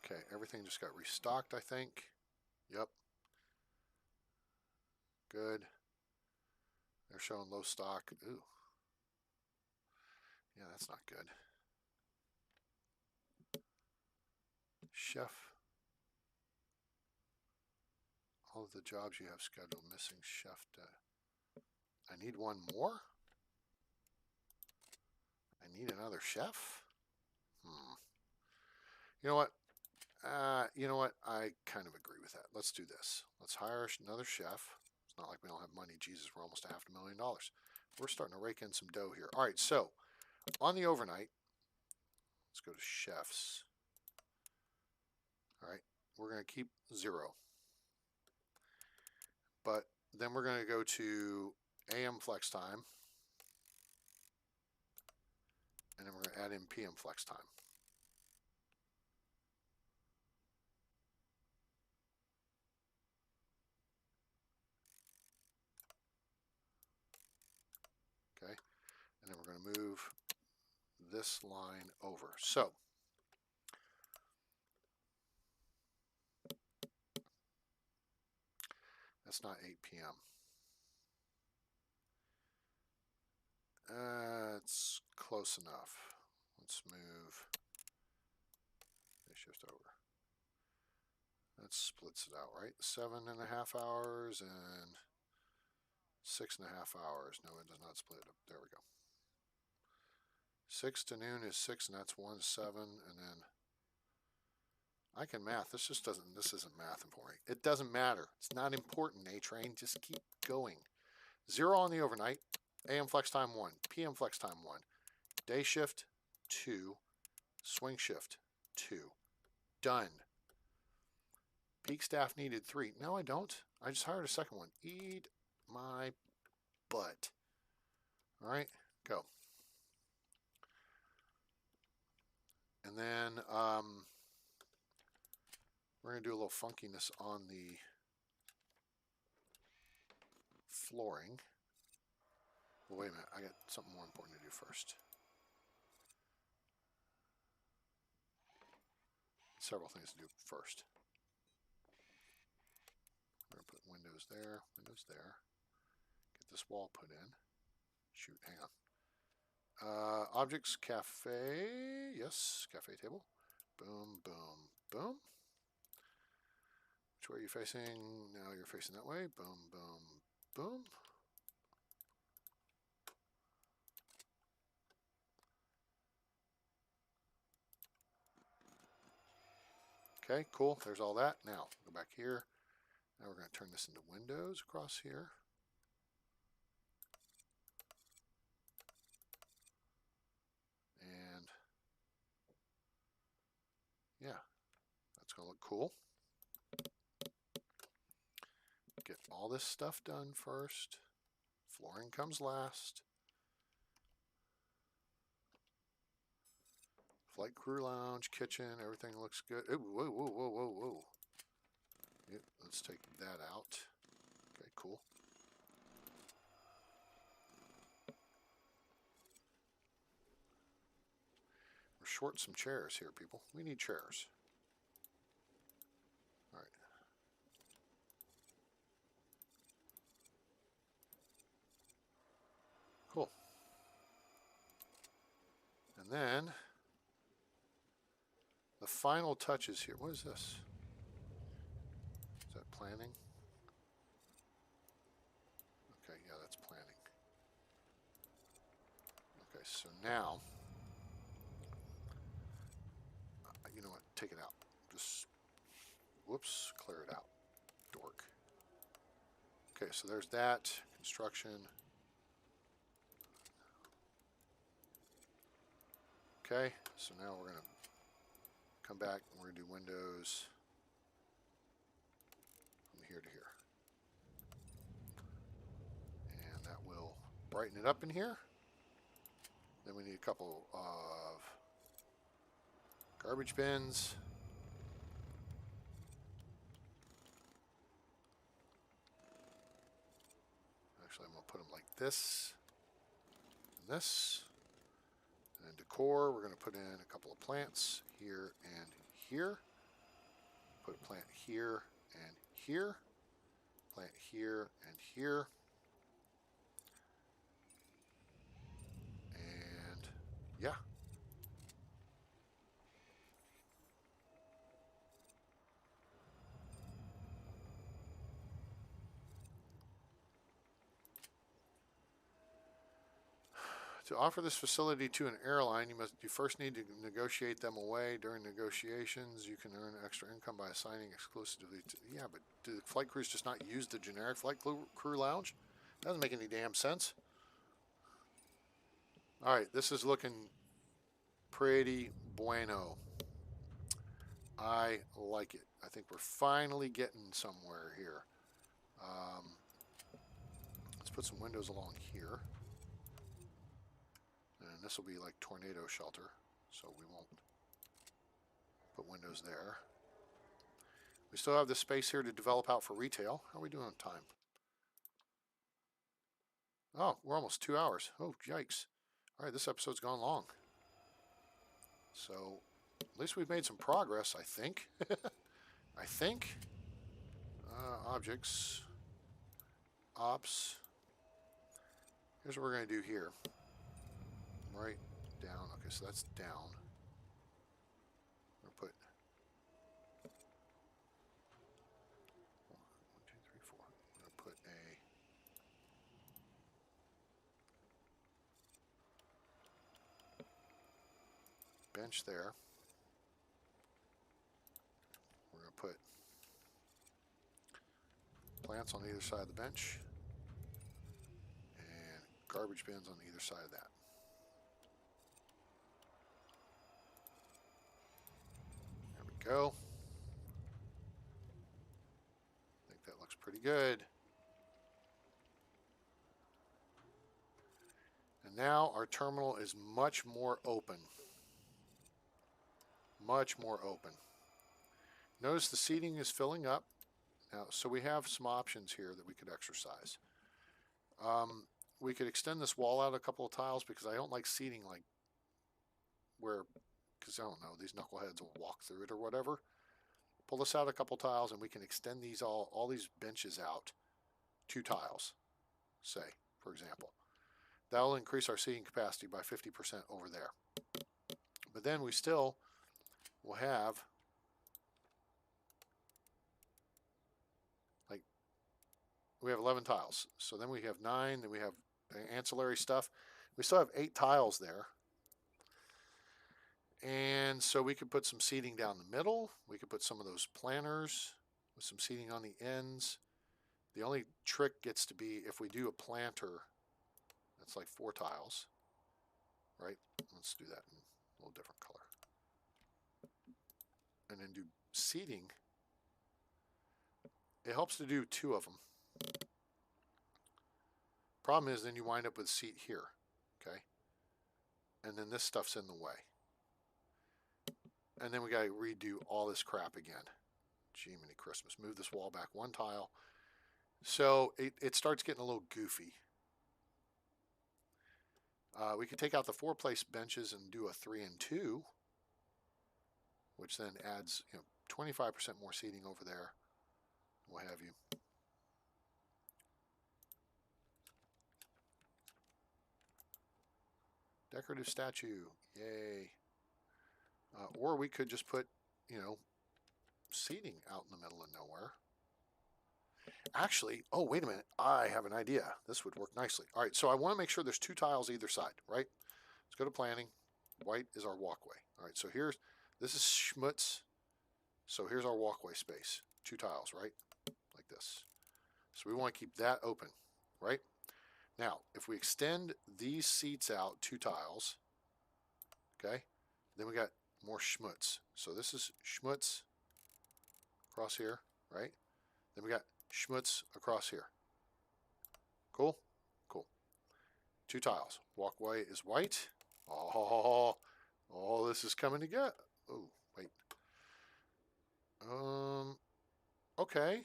Okay, everything just got restocked, I think. Yep. Good. They're showing low stock. Ooh. Yeah, that's not good. Chef. All of the jobs you have scheduled missing chef. I need one more? I need another chef? You know what? I kind of agree with that. Let's do this. Let's hire another chef. It's not like we don't have money. Jesus, we're almost at $500,000. We're starting to rake in some dough here. All right, so on the overnight, let's go to chefs. All right, we're going to keep 0. But then we're going to go to AM flex time. And then we're going to add in PM flex time. Okay, and then we're going to move this line over. So that's not 8 p.m. It's close enough. Let's move the shift over. That splits it out, right? 7.5 hours and 6.5 hours. No, it does not split up. There we go. 6 to noon is 6, and that's 1 7, and then I can math. This isn't math for me. It doesn't matter. It's not important, A-Train. Just keep going. 0 on the overnight. AM flex time 1. PM flex time 1. Day shift 2. Swing shift 2. Done. Peak staff needed 3. No, I don't. I just hired a second one. Eat my butt. All right, go. And then we're going to do a little funkiness on the flooring. Well, wait a minute. I got something more important to do first. Several things to do first. We're going to put windows there, windows there. Get this wall put in. Shoot, hang on. Objects, cafe. Yes, cafe table. Boom, boom, boom. Which way are you facing? Now you're facing that way. Boom, boom, boom. Okay, cool. There's all that. Now, go back here. Now we're going to turn this into windows across here. And yeah, that's going to look cool. Get all this stuff done first. Flooring comes last. Flight crew lounge, kitchen, everything looks good. Ooh, whoa, whoa, whoa, whoa, whoa. Yep, let's take that out. Okay, cool. We're short some chairs here, people. We need chairs. All right. Cool. And then the final touches here. What is this? Is that planning? Okay, yeah, that's planning. Okay, so now, you know what? Take it out. Just, whoops, clear it out. Dork. Okay, so there's that. Construction. Okay, so now we're going to come back and we're going to do windows from here to here. And that will brighten it up in here. Then we need a couple of garbage bins. Actually, I'm going to put them like this and this. And then decor, we're going to put in a couple of plants here and here. Put a plant here and here. Plant here and here. And yeah. To offer this facility to an airline, you first need to negotiate them away. During negotiations, you can earn extra income by assigning exclusively to... Yeah, but do the flight crews just not use the generic flight crew lounge? Doesn't make any damn sense. All right, this is looking pretty bueno. I like it. I think we're finally getting somewhere here. Let's put some windows along here. And this will be like tornado shelter, so we won't put windows there. We still have this space here to develop out for retail. How are we doing on time? Oh, we're almost 2 hours. Oh, yikes. All right, this episode's gone long. So, at least we've made some progress, I think. I think. Objects. Ops. Here's what we're going to do here. Right down. Okay, so that's down. We'll put 1, 2, 3, 4. I'm going to put a bench there. We're going to put plants on either side of the bench and garbage bins on either side of that. There we go. I think that looks pretty good. And now our terminal is much more open. Much more open. Notice the seating is filling up. Now, so we have some options here that we could exercise. We could extend this wall out a couple of tiles because I don't like seating like where, because I don't know, these knuckleheads will walk through it or whatever. Pull this out a couple tiles and we can extend these all these benches out 2 tiles, say, for example. That'll increase our seating capacity by 50% over there. But then we still will have, like, we have 11 tiles. So then we have 9, then we have ancillary stuff. We still have 8 tiles there. And so we could put some seating down the middle. We could put some of those planters with some seating on the ends. The only trick gets to be if we do a planter, that's like 4 tiles, right? Let's do that in a little different color. And then do seating. It helps to do 2 of them. Problem is then you wind up with a seat here, okay? And then this stuff's in the way. And then we got to redo all this crap again. Jiminy Christmas. Move this wall back 1 tile. So it starts getting a little goofy. We could take out the 4-place benches and do a 3 and 2, which then adds 25% more seating over there. What have you. Decorative statue. Yay. Or we could just put, seating out in the middle of nowhere. Actually, oh, wait a minute. I have an idea. This would work nicely. All right, so I want to make sure there's 2 tiles either side, right? Let's go to planning. White is our walkway. All right, so this is schmutz. So here's our walkway space. 2 tiles, right? Like this. So we want to keep that open, right? Now, if we extend these seats out 2 tiles, okay, then we got more schmutz. So this is schmutz across here, right? Then we got schmutz across here. Cool? Cool. 2 tiles. Walkway is white. Oh, this is coming together. Oh, wait. Okay.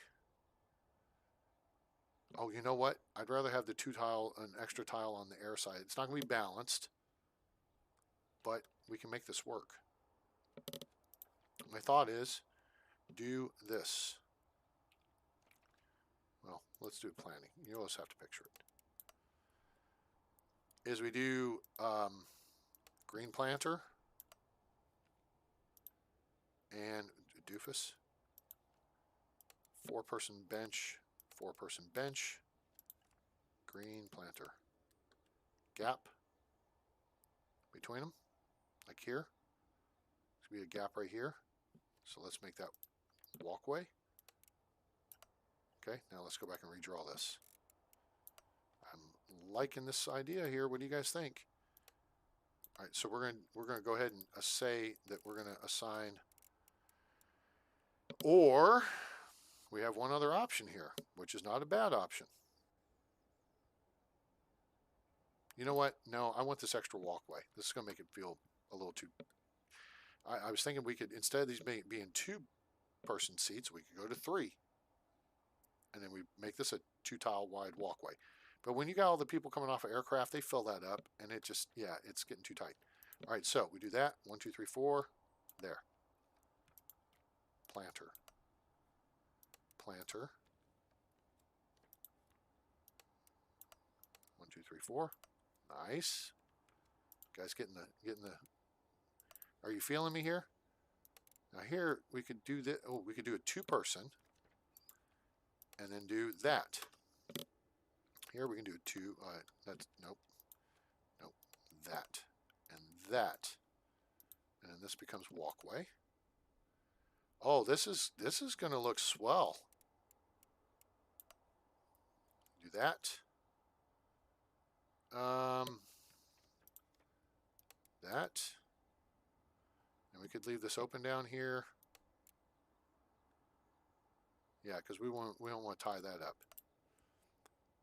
Oh, you know what? I'd rather have the 2 tile, an extra tile on the air side. It's not going to be balanced, but we can make this work. My thought is, do this. Well, let's do planning. You'll just have to picture it. Is we do green planter and doofus. 4-person bench, 4-person bench, green planter. Gap between them, like here. There's going to be a gap right here. So let's make that walkway. Okay, now let's go back and redraw this. I'm liking this idea here. What do you guys think? All right, so we're gonna go ahead and say that we're gonna assign, or we have one other option here, which is not a bad option. You know what? No, I want this extra walkway. This is gonna make it feel a little too. I was thinking we could, instead of these being 2-person seats, we could go to 3. And then we make this a 2 tile wide walkway. But when you got all the people coming off of aircraft, they fill that up, and it just, yeah, it's getting too tight. All right, so we do that. 1, 2, 3, 4. There. Planter. Planter. 1, 2, 3, 4. Nice. Guys, getting the. Are you feeling me here? Now here we could do this. Oh, we could do a 2-person. And then do that. Here we can do a 2. That's nope, that, and that, and then this becomes walkway. Oh, this is going to look swell. Do that. That, and we could leave this open down here. Yeah, because we don't want to tie that up.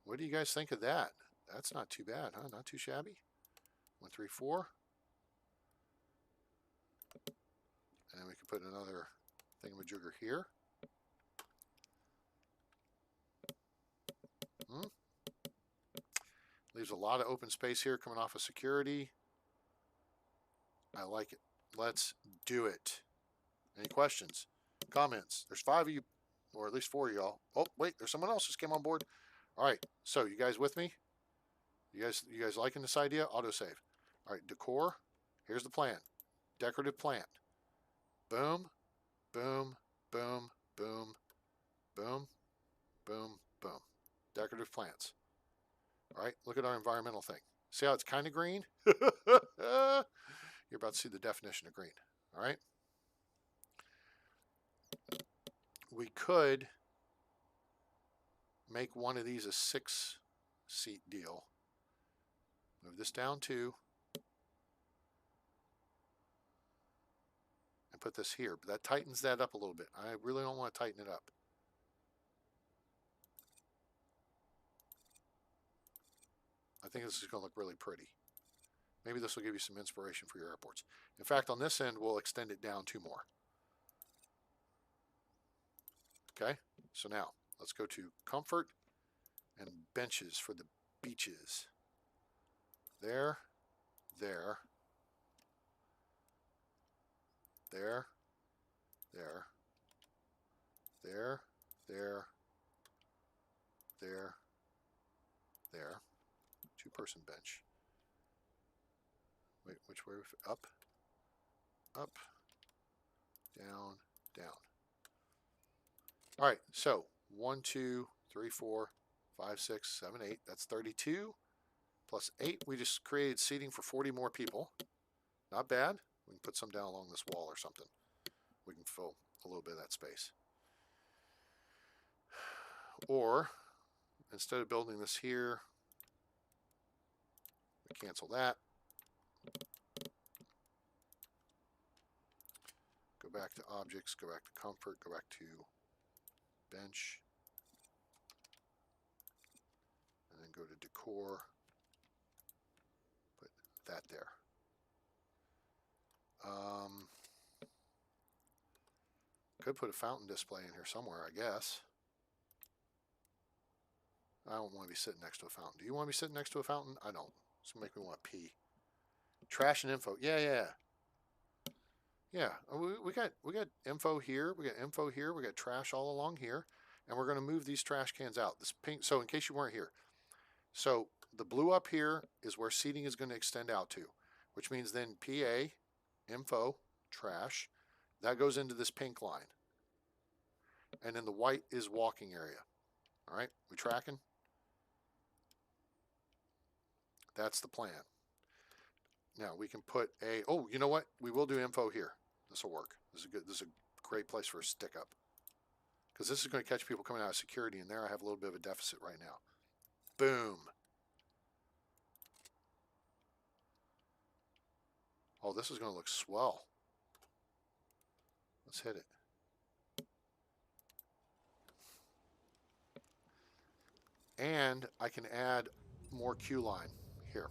What do you guys think of that? That's not too bad, huh? Not too shabby. 1, 3, 4. And then we can put another thingamajigger here. Leaves a lot of open space here coming off of security. I like it. Let's do it. Any questions? Comments? There's 5 of you, or at least 4 of y'all. Oh, wait, there's someone else who came on board. All right, so you guys with me? You guys liking this idea? Autosave. All right, decor. Here's the plan. Decorative plant. Boom, boom, boom, boom, boom, boom, boom. Decorative plants. All right, look at our environmental thing. See how it's kind of green? You're about to see the definition of green. All right. We could make one of these a 6-seat deal. Move this down 2. And put this here. But that tightens that up a little bit. I really don't want to tighten it up. I think this is going to look really pretty. Maybe this will give you some inspiration for your airports. In fact, on this end, we'll extend it down 2 more. Okay, so now let's go to comfort and benches for the beaches. There, there, there, there, there, there, there, there. 2-person bench. Wait, which way? Up, up, down, down. All right, so 1, 2, 3, 4, 5, 6, 7, 8. That's 32 plus 8. We just created seating for 40 more people. Not bad. We can put some down along this wall or something. We can fill a little bit of that space. Or instead of building this here, we cancel that. Go back to objects, go back to comfort, go back to bench, and then go to decor, put that there. Could put a fountain display in here somewhere, I guess. I don't want to be sitting next to a fountain. Do you want to be sitting next to a fountain? I don't. It's going to make me want to pee. Trash and info. Yeah. We got info here. We got info here. We got trash all along here. And we're going to move these trash cans out. This pink. So in case you weren't here. So the blue up here is where seating is going to extend out to, which means then PA, info, trash, that goes into this pink line. And then the white is walking area. All right, we tracking? That's the plan. Now we can put a, oh, you know what? We will do info here. This will work. This is a great place for a stick up. Because this is going to catch people coming out of security, and there I have a little bit of a deficit right now. Boom. Oh, this is going to look swell. Let's hit it. And I can add more queue line here.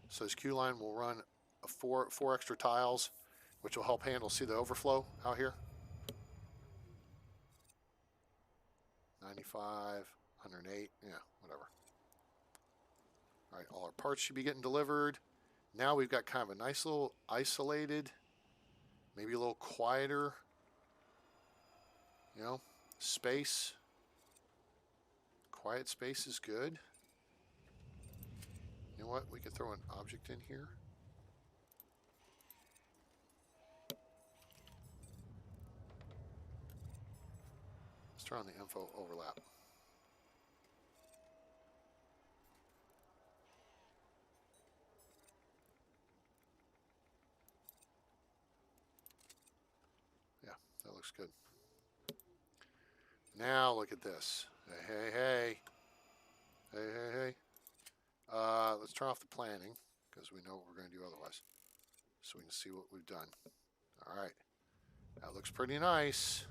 So this queue line will run a four extra tiles, which will help handle, see the overflow out here? 95, 108, yeah, whatever. All right, all our parts should be getting delivered. Now we've got kind of a nice little isolated, maybe a little quieter, space. Quiet space is good. You know what? We could throw an object in here. Let's turn on the info overlap. Yeah, that looks good. Now look at this. Hey. Let's turn off the planning because we know what we're going to do otherwise. So we can see what we've done. All right. That looks pretty nice.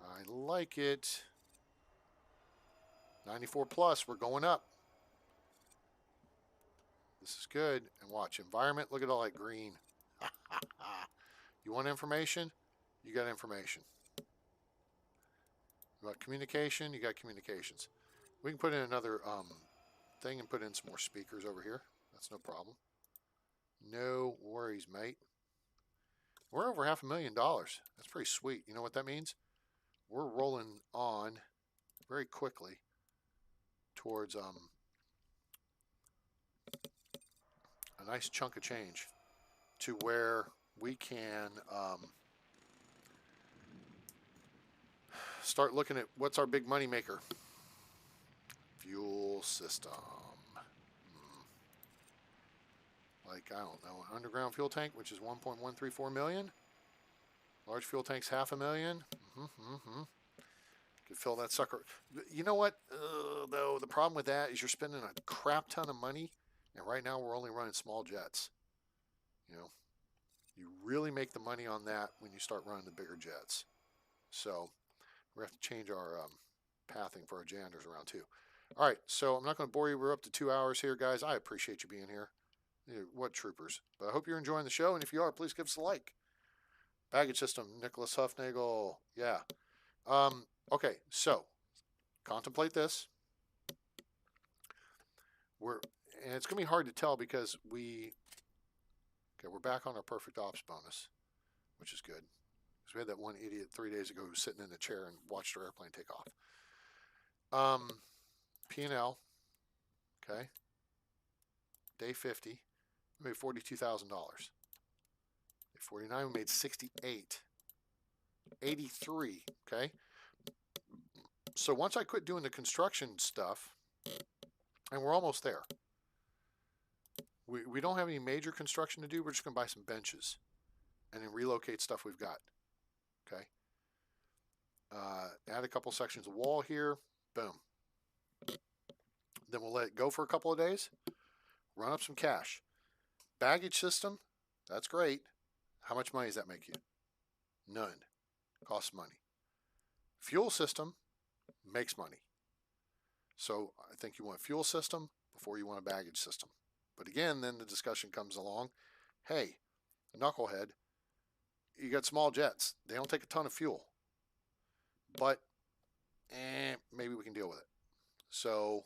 I like it. 94 plus. We're going up. This is good. And watch. Environment. Look at all that green. You want information? You got information. You want communication? You got communications. We can put in another thing and put in some more speakers over here. That's no problem. No worries, mate. We're over $500,000. That's pretty sweet. You know what that means? We're rolling on very quickly towards a nice chunk of change to where we can start looking at what's our big money maker. Fuel system. Like, I don't know, an underground fuel tank, which is 1.134 million. Large fuel tanks, 500,000. Could fill that sucker. You know what, though, the problem with that is you're spending a crap ton of money, and right now we're only running small jets. You know, you really make the money on that when you start running the bigger jets. So we have to change our pathing for our janitors around too. All right, so I'm not going to bore you. We're up to 2 hours here, guys. I appreciate you being here. What troopers. But I hope you're enjoying the show, and if you are, please give us a like. Baggage system, Nicholas Huffnagel. Yeah. Okay, so contemplate this. And it's going to be hard to tell because we're back on our perfect ops bonus, which is good. Because we had that one idiot 3 days ago who was sitting in the chair and watched our airplane take off. P&L, okay. Day 50, we made $42,000. Day 49, we made 68. 83, okay. So once I quit doing the construction stuff, and we're almost there. We don't have any major construction to do. We're just going to buy some benches and then relocate stuff we've got. Okay. Add a couple sections of wall here. Boom. Then we'll let it go for a couple of days. Run up some cash. Baggage system. That's great. How much money does that make you? None. Costs money. Fuel system makes money. So I think you want a fuel system before you want a baggage system. But again, then the discussion comes along. Hey, knucklehead, you got small jets. They don't take a ton of fuel. But maybe we can deal with it. So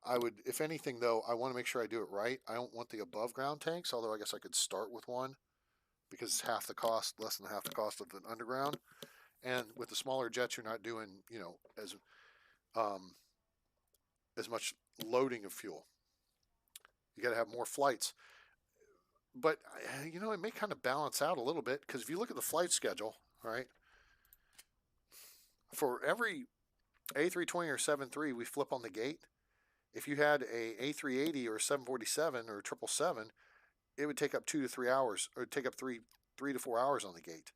I would, if anything, though, I want to make sure I do it right. I don't want the above ground tanks, although I guess I could start with one because it's half the cost, less than half the cost of an underground. And with the smaller jets, you're not doing, as much loading of fuel. You got to have more flights. But, it may kind of balance out a little bit because if you look at the flight schedule, all right, for every A320 or 73 we flip on the gate, if you had a A380 or a 747 or a 777, it would take up 2 to 3 hours, or take up 3 to 4 hours on the gate.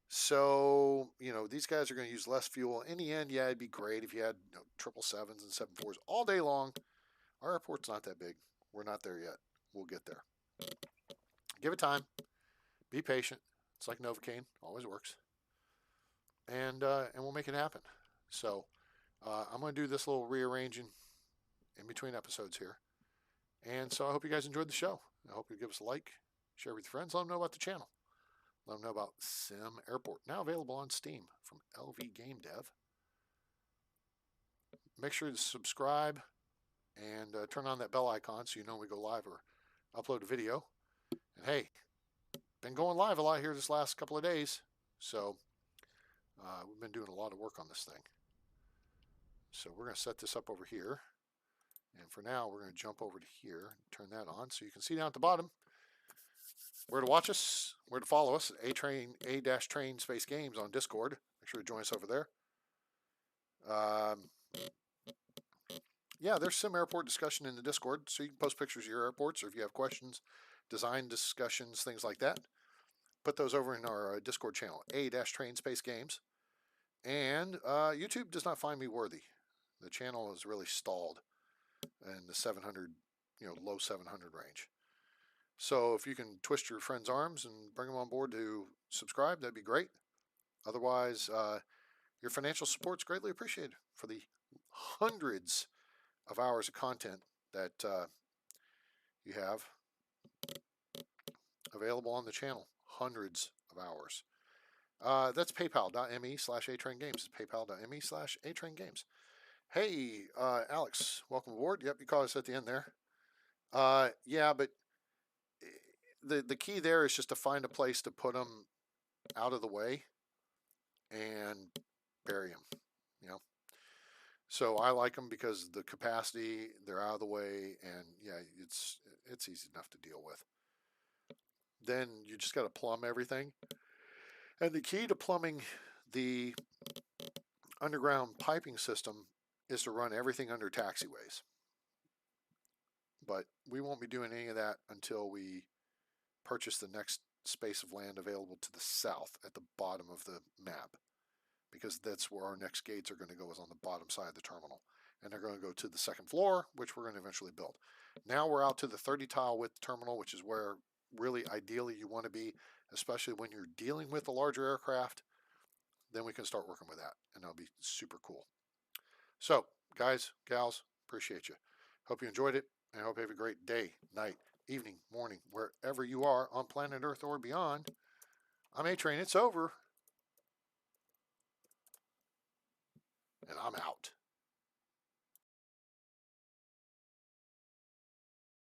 So, these guys are going to use less fuel. In the end, yeah, it'd be great if you had 777s and 74s all day long. Our airport's not that big. We're not there yet. We'll get there. Give it time. Be patient. It's like Novocaine. Always works. And we'll make it happen. So I'm going to do this little rearranging in between episodes here. And so I hope you guys enjoyed the show. I hope you give us a like, share with your friends, let them know about the channel. Let them know about SimAirport, now available on Steam from LV Game Dev. Make sure to subscribe and turn on that bell icon so you know when we go live or upload a video. And hey, been going live a lot here this last couple of days, so we've been doing a lot of work on this thing. So we're going to set this up over here. And for now, we're going to jump over to here and turn that on so you can see down at the bottom where to watch us, where to follow us, A-Train Space Games on Discord. Make sure to join us over there. Yeah, there's SimAirport discussion in the Discord, so you can post pictures of your airports, or if you have questions, design discussions, things like that. Put those over in our Discord channel, A-Train Space Games. And YouTube does not find me worthy. The channel is really stalled in the 700, low 700 range. So if you can twist your friends' arms and bring them on board to subscribe, that'd be great. Otherwise, your financial support is greatly appreciated for the hundreds of hours of content that you have available on the channel. Hundreds of hours. That's paypal.me/atraingames. Paypal.me/atraingames. Hey, Alex, welcome aboard. Yep, you caught us at the end there. Yeah, but the key there is just to find a place to put them out of the way and bury them. You know, so I like them because the capacity, they're out of the way, and yeah, it's easy enough to deal with. Then you just got to plumb everything, and the key to plumbing the underground piping system is to run everything under taxiways. But we won't be doing any of that until we purchase the next space of land available to the south at the bottom of the map, because that's where our next gates are going to go, is on the bottom side of the terminal. And they're going to go to the second floor, which we're going to eventually build. Now we're out to the 30 tile width terminal, which is where really ideally you want to be, especially when you're dealing with a larger aircraft. Then we can start working with that, and that'll be super cool. So, guys, gals, appreciate you. Hope you enjoyed it, and I hope you have a great day, night, evening, morning, wherever you are on planet Earth or beyond. I'm A-Train. It's over, and I'm out.